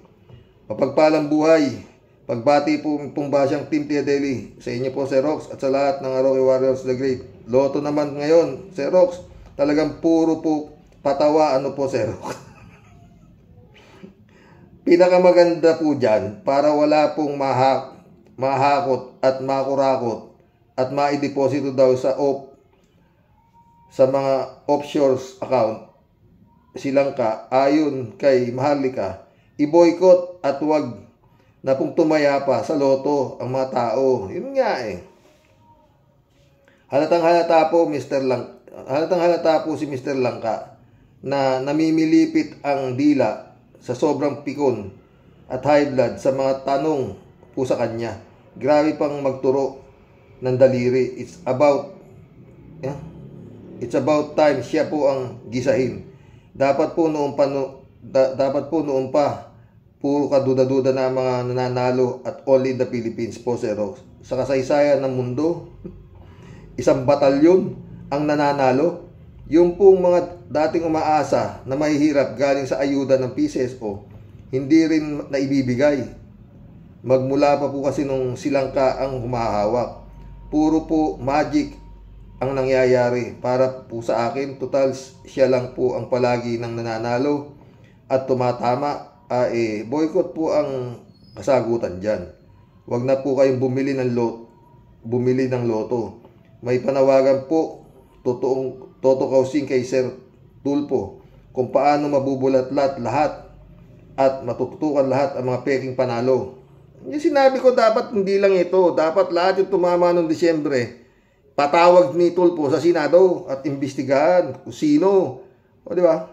mapagpalang buhay. Pagbati po pong basyang Team Tia Deli. Sa inyo po, Sir Rox, at sa lahat ng Roque Warriors the Great. Loto naman ngayon, Sir Rox. Talagang puro po patawa. Ano po, Sir Rox? Pinakamaganda po dyan, para wala pong mahakot at makurakot at maideposito daw sa mga offshore account silang ayon kay Maharlika, i-boycott at wag na pong tumaya pa sa loto ang mga tao. Yun nga Halatang-halata po si Mr. Langka na namimilipit ang dila sa sobrang pikon at high blood sa mga tanong po sa kanya. Grabe pang magturo ng daliri. It's about time siya po ang gisahin. Dapat po noon pa puro kaduda-duda na mga nananalo at only in the Philippines po, Sir Rox. Sa kasaysayan ng mundo, isang batalyon ang nananalo. Yung pong mga dating umaasa na mahihirap galing sa ayuda ng PCSO, hindi rin naibibigay. Magmula pa po kasi nung silangka ang humahawak. Puro po magic ang nangyayari para po sa akin. Total, siya lang po ang palagi ng nananalo at tumatama. Boycott po ang kasagutan dyan. Huwag na po kayong bumili ng loto. May panawagan po, Toto Kausing kay Sir Tulfo, kung paano mabubulat lahat at matututukan lahat ang mga peking panalo. Yung sinabi ko, dapat hindi lang ito. Dapat lahat yung tumama noong Disyembre, patawag ni Tulfo sa Senado at imbestigahan kung sino. O, di ba?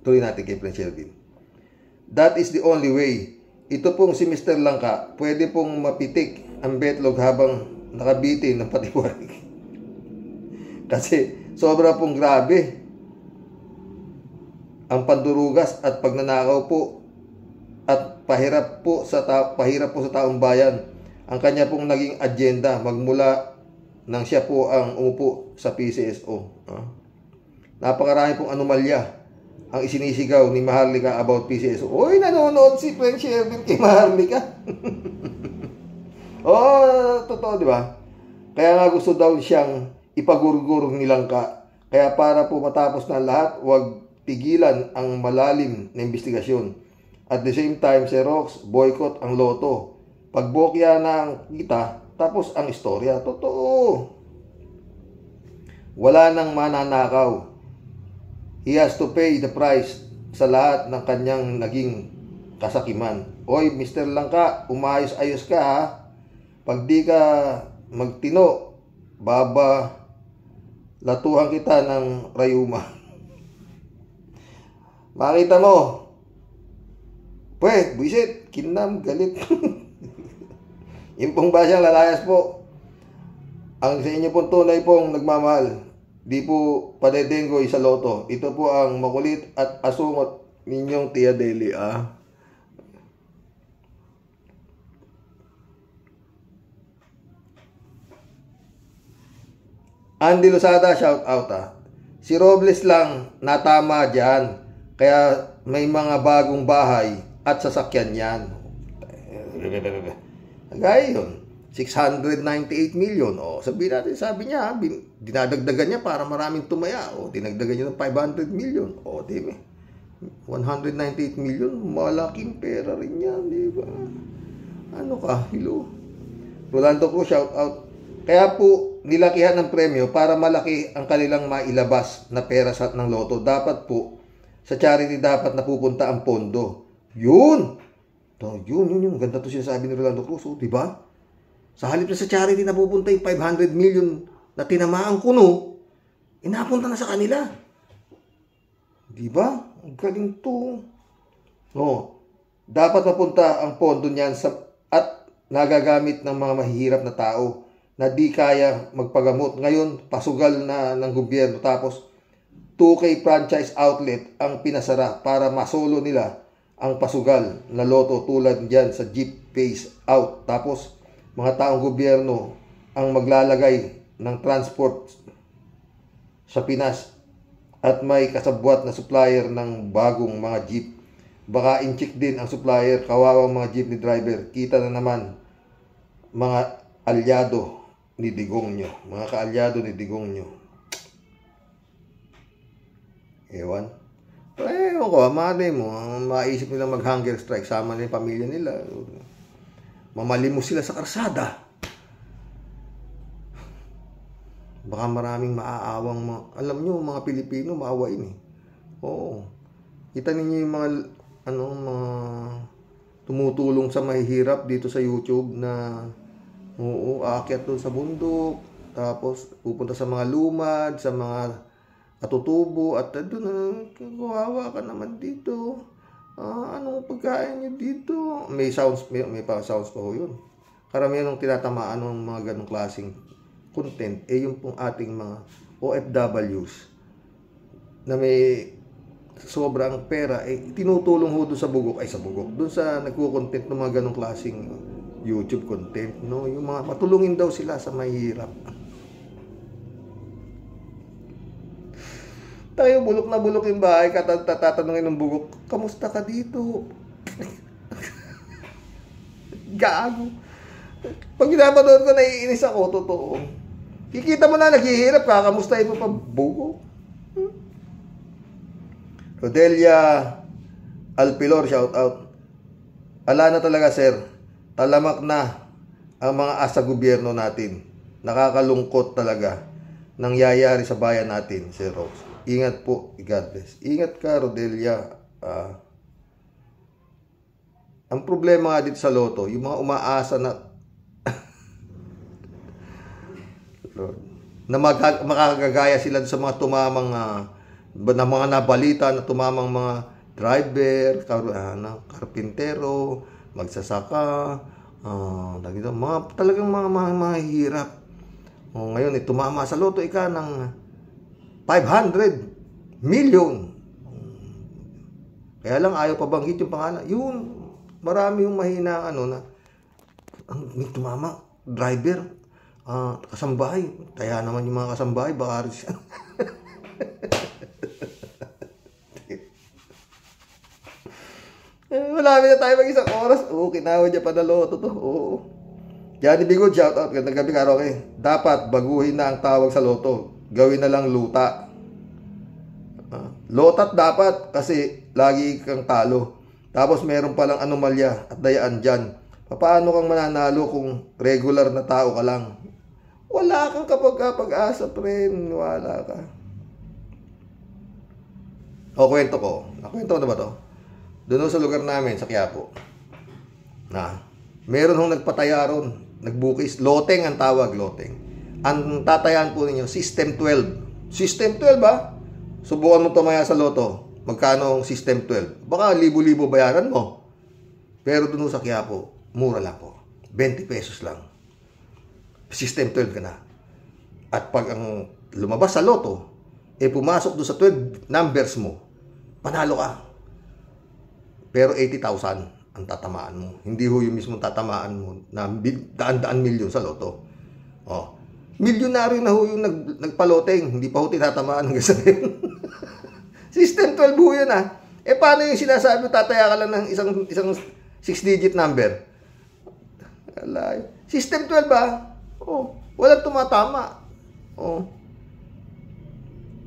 Tuloy natin kay Prince Shelvin. That is the only way. Ito pong si Mr. Langka, pwede pong mapitik ang betlog habang nakabitin ng patiwarik. Kasi sobra pong grabe ang pandurugas at pagnanakaw po at pahirap po sa taong bayan. Ang kanya pong naging agenda magmula nang siya po ang umupo sa PCSO. Napakarami pong anomalya ang isinisigaw ni Maharlika about PCSO. Oy, nanonood si Prince Shelvin kay Maharlika. Totoo, di ba? Kaya nga gusto daw siyang ipagurgur ni Langka. Kaya para po matapos na lahat, huwag tigilan ang malalim na investigasyon. At the same time, Sir Rox, boycott ang loto. Pagbokya na ang kita, tapos ang istorya. Totoo. Wala nang mananakaw. He has to pay the price sa lahat ng kanyang naging kasakiman. Oy, Mr. Langka, umayos-ayos ka ha. Pag di ka magtino, latuhan kita ng rayuma. Makita mo, buisit, kinam, galit. Yung pong basyang lalayas po, ang sa inyo pong tunay pong nagmamahal, di po padedengoy sa loto. Ito po ang makulit at asungot ninyong Tia Deli. Andy Losada, shout out Si Robles lang natama dyan. Kaya may mga bagong bahay at sasakyan yan. Gaya yun. 698 million. Sabihin natin, sabi niya, dinadagdagan niya para maraming tumaya. Dinagdagan niya ng 500 million. Diba? 198 million, malaking pera rin yan, diba? Ano ka, hello? Rolando Cruz, shout out. Kaya po, nilakihan ng premyo para malaki ang kanilang mailabas na pera ng loto. Dapat po, sa charity dapat napupunta ang pondo. Yun! Yun. Ganda to siya sabi ni Rolando Cruz, diba? Sa halip na sa charity napupunta yung 500 million na tinamaan kuno, inapunta na sa kanila. Diba? Ang galing to. Dapat mapunta ang pondo niyan at nagagamit ng mga mahihirap na tao na di kaya magpagamot. Ngayon, pasugal na ng gobyerno. Tapos, 2K franchise outlet ang pinasara para masolo nila ang pasugal na loto tulad dyan sa Jeep Phase Out. Tapos, mga taong gobyerno ang maglalagay ng transport sa Pinas at may kasabwat na supplier ng bagong mga jeep. Baka in-check din ang supplier, kawawang mga jeepney driver. Kita na naman mga alyado ni Digongyo. Mga kaalyado ni Digongyo. Ewan. Ewan ko, malay mo, maisip nila mag-hunger strike, sama na yung pamilya nila. Mamalimos sila sa karsada. Baka maraming maaawang alam nyo, mga Pilipino maawain Kita ninyo yung mga mga tumutulong sa mahihirap dito sa YouTube na aakyat doon sa bundok, tapos pupunta sa mga lumad, sa mga katutubo, at doon kawawa ka naman dito. Anong pagkain nyo dito? May pa sounds pa yun. Karamihan ng tinatamaan ng mga ganong klaseng content yung pong ating mga OFWs na may sobrang pera, tinutulong ho doon sa bugok, doon sa nagko-content ng mga ganong klaseng YouTube content, no? Yung mga matulungin daw sila sa mahirap. Tayo, bulok na bulok yung bahay, tatanungin ng bugok, kamusta ka dito? Gago. Pag pinapanood ko, naiinis ako, totoo. Kikita mo na, naghihirap ka, kamustahin mo pa, bugok. Rodelia Alpilor, shout out. Ala na talaga, sir. Talamak na ang mga asa gobyerno natin. Nakakalungkot talaga nangyayari sa bayan natin, Sir Rose. Ingat po, God bless. Ingat ka, Rodelia. Ang problema nga dito sa loto, yung mga umaasa na na makakagaya sila sa mga tumamang na mga nabalita na tumamang mga driver, karpintero, magsasaka, talagang mga hirap. Ngayon, tumama sa loto ika ng 500 million. Kaya lang ayaw pabanggit yung pangalan. Yun, marami yung mahina na may tumama, driver, kasambahay. Kaya naman yung mga kasambahay, baka rin malami na tayo mag-isang oras. Kinawa niya pa na loto to. Johnny Bigod, shout out. Gandang gabi, Karoke. Dapat baguhin na ang tawag sa loto. Gawin na lang luta. Lotat dapat kasi lagi kang talo. Tapos meron palang anomalya at dayaan dyan. Paano kang mananalo kung regular na tao ka lang? Wala kang kapag-asa, friend. Wala ka. Kwento ko. Nakwento ko na ba to? Doon sa lugar namin, sa Quiapo. Meron hong nagpataya ron. Nagbukis. Loteng ang tawag, loteng. Ang tatayaan po ninyo, System 12. System 12 ba? Subukan mo tumaya sa loto. Magkano ang System 12? Baka libo-libo bayaran mo. Pero doon sa Quiapo, mura lang po. 20 pesos lang. System 12 ka na. At pag ang lumabas sa loto, pumasok doon sa 12 numbers mo, panalo ka. Pero 80,000 ang tatamaan mo. Hindi ho yung mismong tatamaan mo na daan-daan milyon sa loto. Milyonaryo na ho yung nagpaloteng. Hindi pa ho tinatamaan hanggang sa ngayon. System 12 ho yun paano yung sinasabi mo, tataya ka lang ng isang 6-digit number? System 12 ba? Walang tumatama.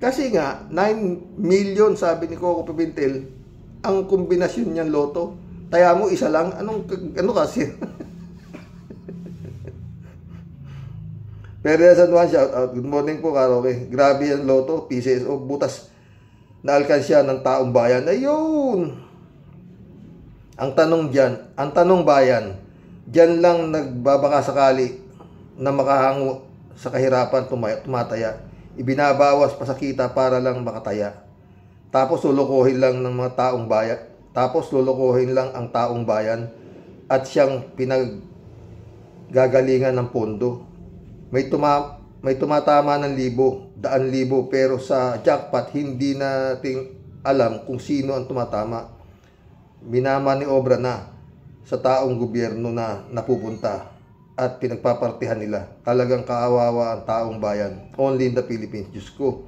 Kasi nga, 9 million sabi ni Coco Pimentel, ang kombinasyon niyan loto. Taya mo isa lang, ano kasi? Pero San Juan, shout out. Good morning po, Karoke. Grabe yan loto, PCSO, butas na alkansya ng taong bayan. Ayun! Ang tanong bayan, dyan lang nagbabaka sakali na makahango sa kahirapan tumataya. Ibinabawas pa sa kita para lang makataya. Tapos lulukuhin lang ng mga taong bayan. Lulukuhin lang ang taong bayan at siyang pinaggagalingan ng pondo. May tumatama ng daan libo, pero sa jackpot hindi nating alam kung sino ang tumatama. Minamaniobra na sa taong gobyerno na napupunta at pinagpapartihan nila. Talagang kaawawa ang taong bayan. Only in the Philippines. Diyos ko.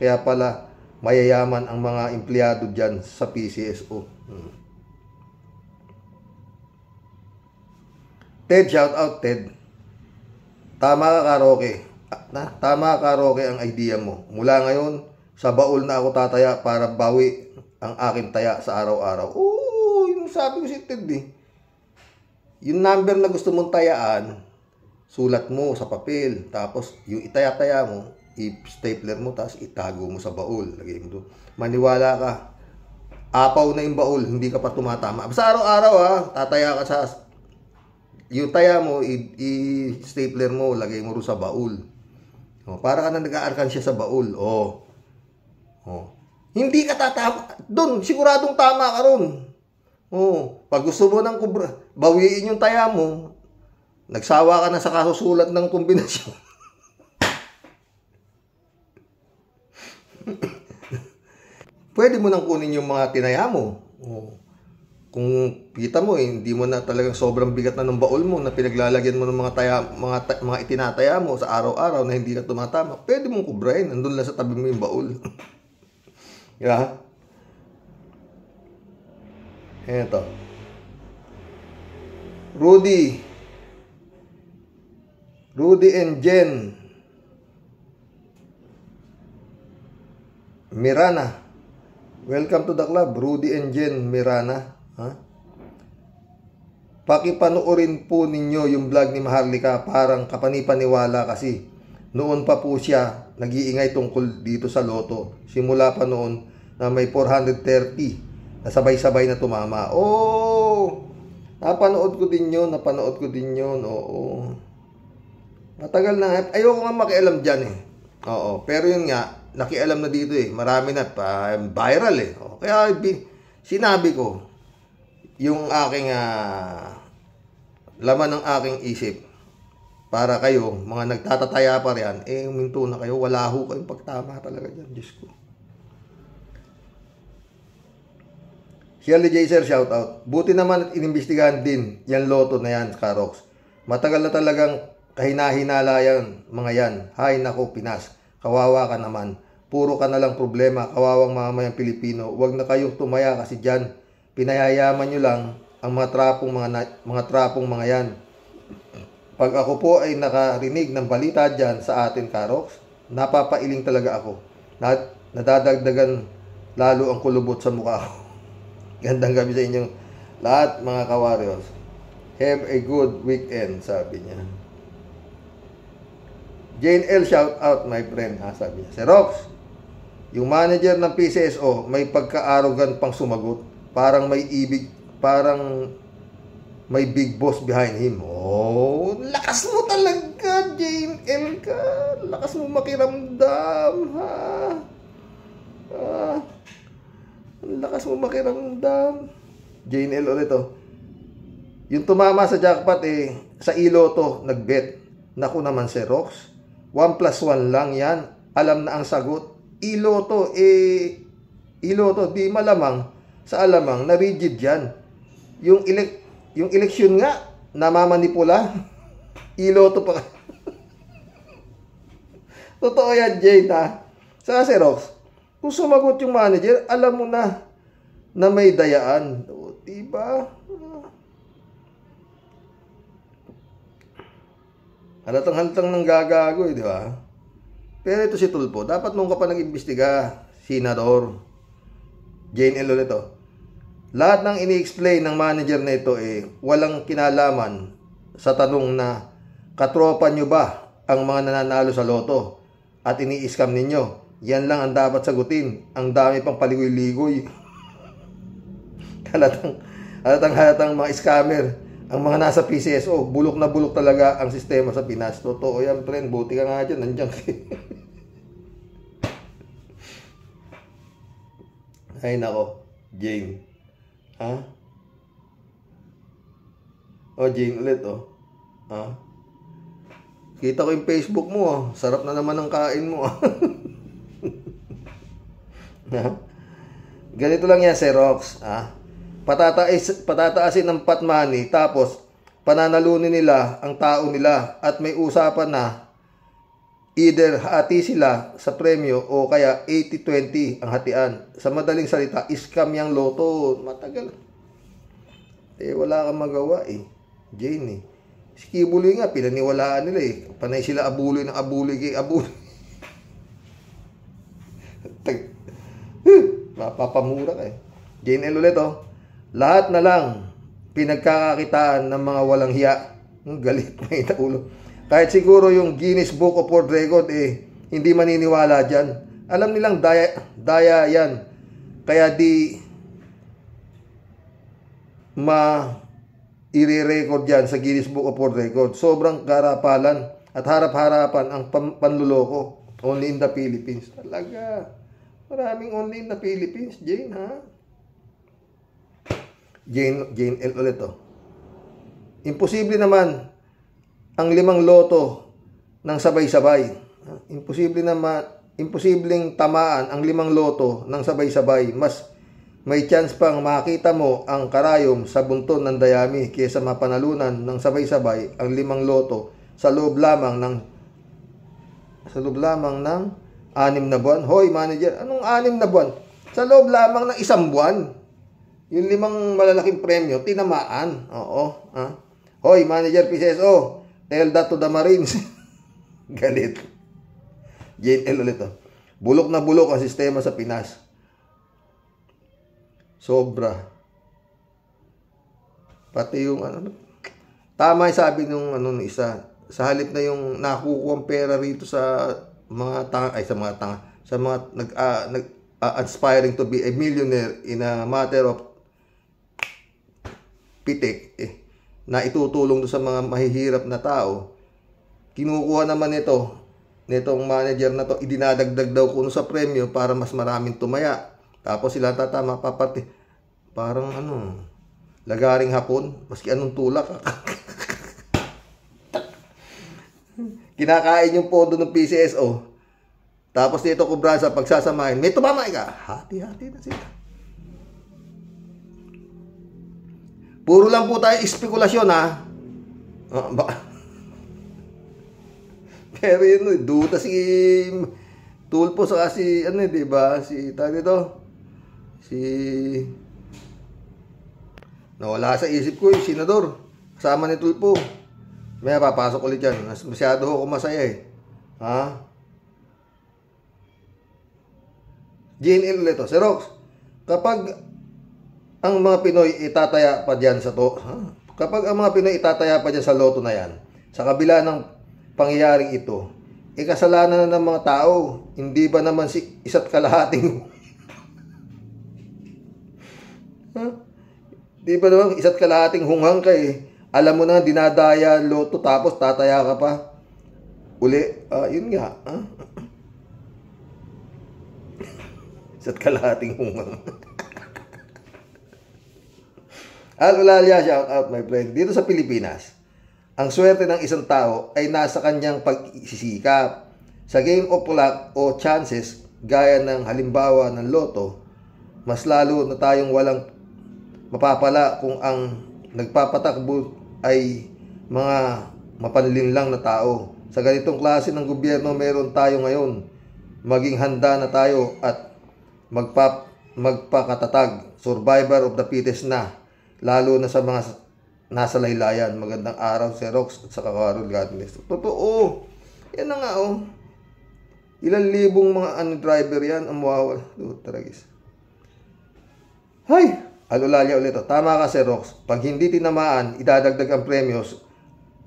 Kaya pala mayayaman ang mga empleyado dyan sa PCSO. Ted, shout out Ted. Tama ka, Karoke. Tama, Karoke, ang idea mo. Mula ngayon, sa baul na ako tataya para bawi ang aking taya sa araw-araw. Yung sabi ko si Ted Yung number na gusto mong tayaan, sulat mo sa papel. Tapos, yung itaya-taya mo, i-stapler mo, tapos itago mo sa baul. Lagay mo doon. Maniwala ka. Apaw na yung baul, hindi ka pa tumatama. Basta araw-araw tataya ka sa... Yung taya mo, i-stapler mo, lagay mo rin sa baul. Para ka na nag-aarkansya sa baul. Hindi ka tatama. Doon, siguradong tama ka ron. Pag gusto mo ng bawiin yung taya mo, nagsawa ka na sa kasusulat ng kombinasyon. pwede mo nang kunin yung mga tinaya mo. Kung kita mo, hindi mo na talagang sobrang bigat na ng baul mo na pinaglalagyan mo ng mga itinataya mo sa araw-araw na hindi ka tumatama, pwede mong kubrahin. Nandun lang sa tabi mo yung baul. Yeah. Eto. Rudy and Jen Mirana. Welcome to the club, Rudy and Jen Mirana. Pakipanoorin po ninyo yung vlog ni Maharlika, parang kapanipaniwala kasi noon pa po siya nag-iingay tungkol dito sa loto. Simula pa noon na may 430 na sabay-sabay na tumama. Napanood ko din yun. Oo. Matagal na. Ayoko nga makialam dyan eh. Oo. Pero yun nga, nakialam na dito eh. Marami na viral eh. Kaya sinabi ko, yung aking laman ng aking isip para kayo, mga nagtatataya pa riyan, huminto na kayo, wala ho kayong pagtama talaga dyan, Diyos ko. Shirley J. Sir, shout out. Buti naman at inimbestigahan din yan loto na yan, Karox. Matagal na talagang kahina-hinala yan, mga yan. Hay nako, Pinas. Kawawa ka naman. Puro ka na lang problema, kawawang mamamayang Pilipino. Huwag na kayong tumaya kasi dyan pinayayaman nyo lang ang mga trapong mga yan. Pag ako po ay nakarinig ng balita dyan sa atin, Karox, napapailing talaga ako. Nadadagdagan lalo ang kulubot sa mukha ko. Gandang gabi sa inyong lahat, mga ka-warriors. Have a good weekend, sabi niya. Jane L, shout out, my friend, sabi niya. Si Rox, yung manager ng PCSO, may pagka-arrogant pang sumagot. Parang may big boss behind him. Lakas mo talaga, Jane L ka. Lakas mo makiramdam, ha? Lakas mo makiramdam. Jane L ulit, yung tumama sa jackpot sa iloto, nagbet. Naku naman si Rox. 1 + 1 lang yan. Alam na ang sagot. Iloto, di malamang sa alamang na rigid yan. Yung eleksyon nga, namamanipula. Iloto pa. Totoo yan, Jane, ha? Saka si Rox, kung sumagot yung manager, alam mo na may dayaan. Diba? Halatang-halatang nang gagago, di ba? Pero ito si Tulpo, dapat nung ka pa nag-imbestiga, Senador Jane L. ulit, lahat ng ini-explain ng manager na ito walang kinalaman sa tanong na katropa nyo ba ang mga nananalo sa loto at ini-scam ninyo. Yan lang ang dapat sagutin. Ang dami pang paligoy-ligoy. Halatang mga scammer ang mga nasa PCSO. Bulok na bulok talaga ang sistema sa Pinas. Totoo yan, friend. Buti ka nga dyan. Nandiyan ka. Ay nako, Jane. Ha? Jane ulit, Kita ko yung Facebook mo, Sarap na naman ang kain mo, Ganito lang yan, Xerox, Patataasin ng pot money, tapos pananalunin nila ang tao nila at may usapan na either hati sila sa premyo o kaya 80-20 ang hatian. Sa madaling salita, scam yang loto. Matagal. Wala kang magawa Jane Si Kibuloy nga, pinaniwalaan nila Panay sila abuloy ng abuloy kay abuloy. Mapapamura ka Jane L ulit lahat na lang pinagkakakitaan ng mga walang hiya. Galit na itaulo. Kahit siguro yung Guinness Book of World Record hindi maniniwala dyan. Alam nilang daya yan. Kaya di i-record yan sa Guinness Book of World Record. Sobrang karapalan at harap-harapan ang panluloko. Only in the Philippines. Talaga. Maraming only in the Philippines, Jane, ha? Jane L ulit, Imposible naman ang 5 loto ng sabay-sabay. Imposible naman imposibleng tamaan ang 5 loto ng sabay-sabay. Mas may chance pang makita mo ang karayom sa bunton ng dayami kaysa mapanalunan ng sabay-sabay ang 5 loto sa loob lamang ng 6 na buwan. Hoy, manager, anong 6 na buwan? Sa loob lamang ng 1 buwan. Yung 5 malalaking premyo, tinamaan. Oo. Hoy, manager PCSO, tell that to the Marines. Galit. JNL ulit. Bulok na bulok ang sistema sa Pinas. Sobra. Pati yung tama yung sabi nung isa, sa halip na yung nakukuha pera rito sa mga aspiring to be a millionaire in a matter of pitik, na itutulong sa mga mahihirap na tao, kinukuha naman nitong manager na to, idinadagdag daw kuno sa premyo para mas maraming tumaya. Tapos sila tatama papati. Parang lagaring hapon, maski anong tulak. Kinakain yung pondo ng PCSO. Tapos dito kubra sa pagsasamahin. May tumamay ka. Hati-hati na sila. Puro lang po tayo espekulasyon, ha. Pero yun, duda si Tulpo sa si di ba? Si nawala sa isip ko yung senador kasama ni Tulpo. May papasok ulit yan. Masyado ako masaya JNL ulit to. Sir Rox, kapag ang mga Pinoy itataya pa dyan sa kapag ang mga Pinoy itataya pa dyan sa loto na yan, sa kabila ng pangyayaring ito, kasalanan na ng mga tao. Hindi ba naman si 1/2 Di ba naman 1/2 hunghang kay alam mo na dinadaya loto tapos tataya ka pa uli. Yun nga. 1/2 hunghang. Al-Ulalia, shout out my friend. Dito sa Pilipinas, ang swerte ng isang tao ay nasa kanyang pagsisikap. Sa game of luck o chances, gaya ng halimbawa ng loto, mas lalo na tayong walang mapapala kung ang nagpapatakbo ay mga mapanlinlang na tao. Sa ganitong klase ng gobyerno meron tayo ngayon. Maging handa na tayo at magpakatatag. Survivor of the fittest na. Lalo na sa mga nasa laylayan. Magandang araw, Sir Rox at sa Kakarol, God bless. Totoo. Yan na nga, Ilang libong mga driver yan ang mawawala. Taragis. Hay! Al-Ulalia ulit. Tama ka, Sir Rox. Pag hindi tinamaan, idadagdag ang premyos,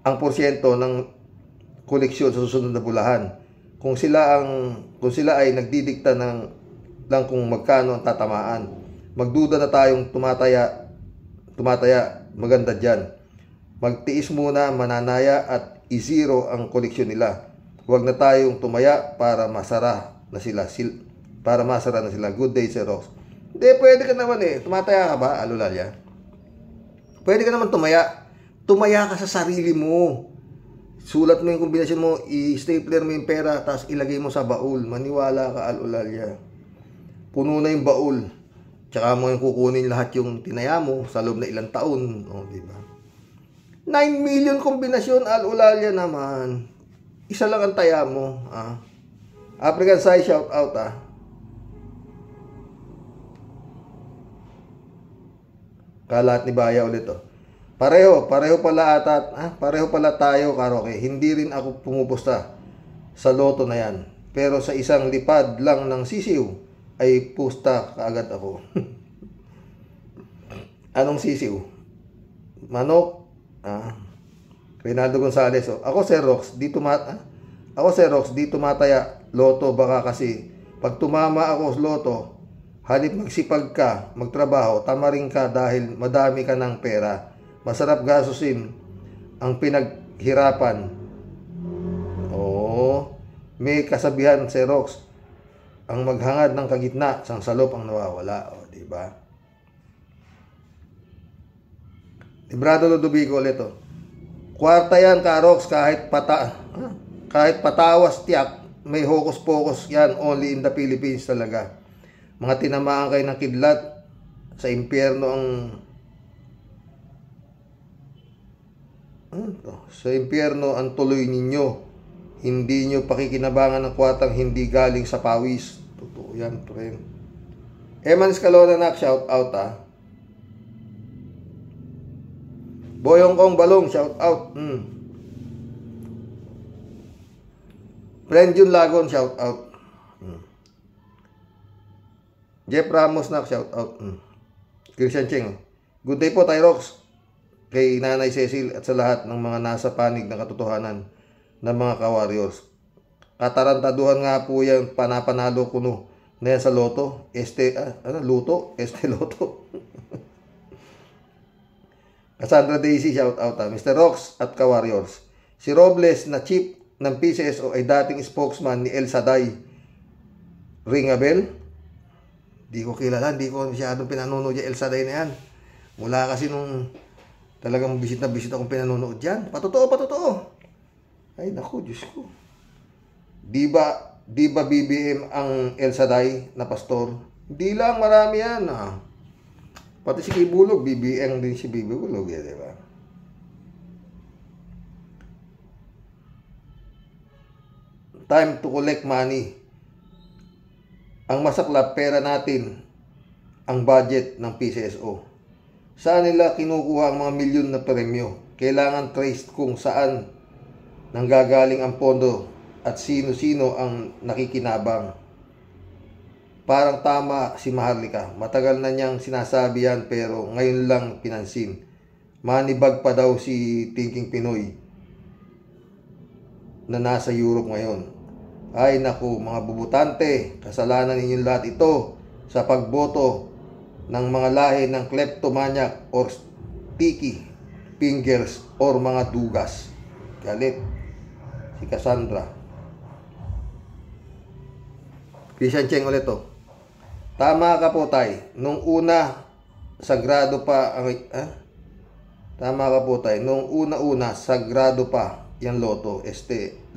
ang porsyento ng koleksyon sa susunod na bulahan. Kung sila ay nagdidikta lang kung magkano ang tatamaan. Magduda na tayong tumataya, maganda dyan. Magtiis muna, mananaya at i-zero ang koleksyon nila. Huwag na tayong tumaya para masara na sila. Good day, Sir Rox. Hindi, pwede ka naman tumataya ka ba, Al-Ulalia? Pwede ka naman tumaya. Tumaya ka sa sarili mo. Sulat mo yung kombinasyon mo, i-stapler mo yung pera, tapos ilagay mo sa baul. Maniwala ka, Al-Ulalia. Puno na yung baul. Tsaka mo yung kukunin lahat yung tinaya mo sa loob na ilang taon. Diba? 9 million kombinasyon, Al-Ulalia naman. Isa lang ang taya mo. African Sai, shout out, Kalat ni Baya ulit, Pareho pala pareho pala tayo, Karoke. Hindi rin ako pumupusta sa loto na yan. Pero sa isang lipad lang ng sisiw, ay pusta kaagad ako. Anong sisiw? Manok? Reynaldo Gonzales. Ako, Sir Rox, di tumataya loto. Baka kasi pag tumama ako sa loto, halip magsipag ka, magtrabaho, tamarin ka dahil madami ka ng pera. Masarap gasusin ang pinaghirapan. May kasabihan, Sir Rox, ang maghangad ng kagitna, sang salop ang nawawala. Diba? Librado Ludovico ulit, Kwarta yan, Karox, kahit patawas tiyak, may hocus-pocus yan, only in the Philippines talaga. Mga tinamaan kayo ng kidlat, sa impyerno ang sa impyerno ang tuloy ninyo. Hindi nyo pakikinabangan ng kwatang hindi galing sa pawis. Totoo yan, friend. Eman Escalona nak, shout out Boyong Kong Balong, shout out. Friend Jun Lagon, shout out. Jeff Ramos nak, shout out. Christian Cheng, good day po Tyrox, kay Nanay Cecil at sa lahat ng mga nasa panig ng katotohanan ng mga ka-warriors. Katarantaduhan nga po yan, panapanalo kuno na yan sa loto. Loto? Loto. Cassandra Daisy, shout out Mr. Rox at ka-warriors. Si Robles na chief ng PCSO ay dating spokesman ni El Saday. Ring a bell? Di ko kilala, di ko masyadong pinanonood yung El Saday na yan. Mula kasi nung talagang bisit akong pinanonood yan. Patotoo. Ay, naku, Diyos ko. Di ba BBM ang El Saday na pastor? Di lang, marami yan. Pati si Kibulog, BBM din si Kibulog, di ba? Time to collect money. Ang masaklap, pera natin ang budget ng PCSO. Saan nila kinukuha ang mga milyon na premyo? Kailangan traced kung saan nanggagaling ang pondo at sino-sino ang nakikinabang. Parang tama si Maharlika. Matagal na niyang sinasabi yan pero ngayon lang pinansin. Manibag pa daw si Thinking Pinoy na nasa Europe ngayon. Ay naku, mga bubutante, kasalanan ninyong lahat ito sa pagboto ng mga lahi ng kleptomaniac or sticky fingers or mga dugas. Galit si Cassandra. Christian Cheng ulit to. Tama ka po tay. Nung una, sagrado pa ang... Tama ka po tay. Nung una, sagrado pa yung loto.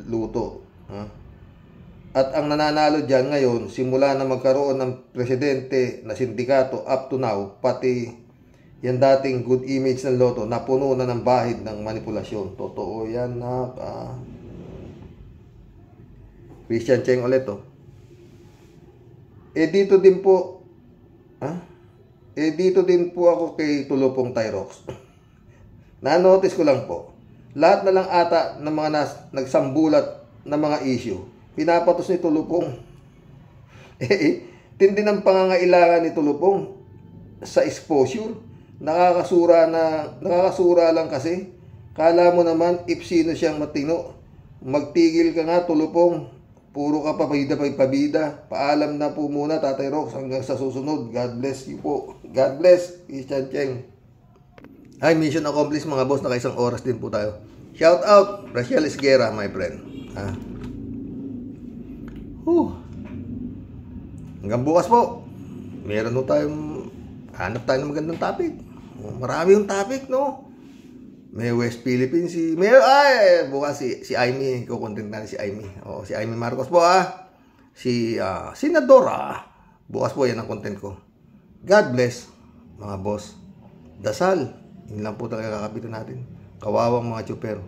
Luto. At ang nananalo dyan ngayon, simula na magkaroon ng presidente na sindikato up to now, pati yung dating good image ng loto, napuno na ng bahid ng manipulasyon. Totoo yan, Christian Cheng ulit to. Dito din po, dito din po ako kay Tulupong Tyrox. Na-notice ko lang po, lahat na lang ata ng mga nagsambulat na mga issue, pinapatos ni Tulupong. Tindi ng pangangailangan ni Tulupong sa exposure. Nakakasura lang kasi. Kala mo naman if sino siyang matino. Magtigil ka nga Tulupong. Puro ka pabida. Paalam na po muna Tatay Rox hanggang sa susunod. God bless you po. God bless Christian Cheng. Ay, mission accomplished mga boss. Naka 1 oras din po tayo. Shout out Rachel Esguera, my friend. Hanggang bukas po. Meron no tayong hanap tayo ng magandang topic. Marami yung topic, no? May West Philippines bukas si Amy, kukontent natin si Amy. Si Amy Marcos po si Senadora. Bukas po yan ang content ko. God bless mga boss. Dasal. Yun lang po talaga kakapitan natin. Kawawang mga tsuper.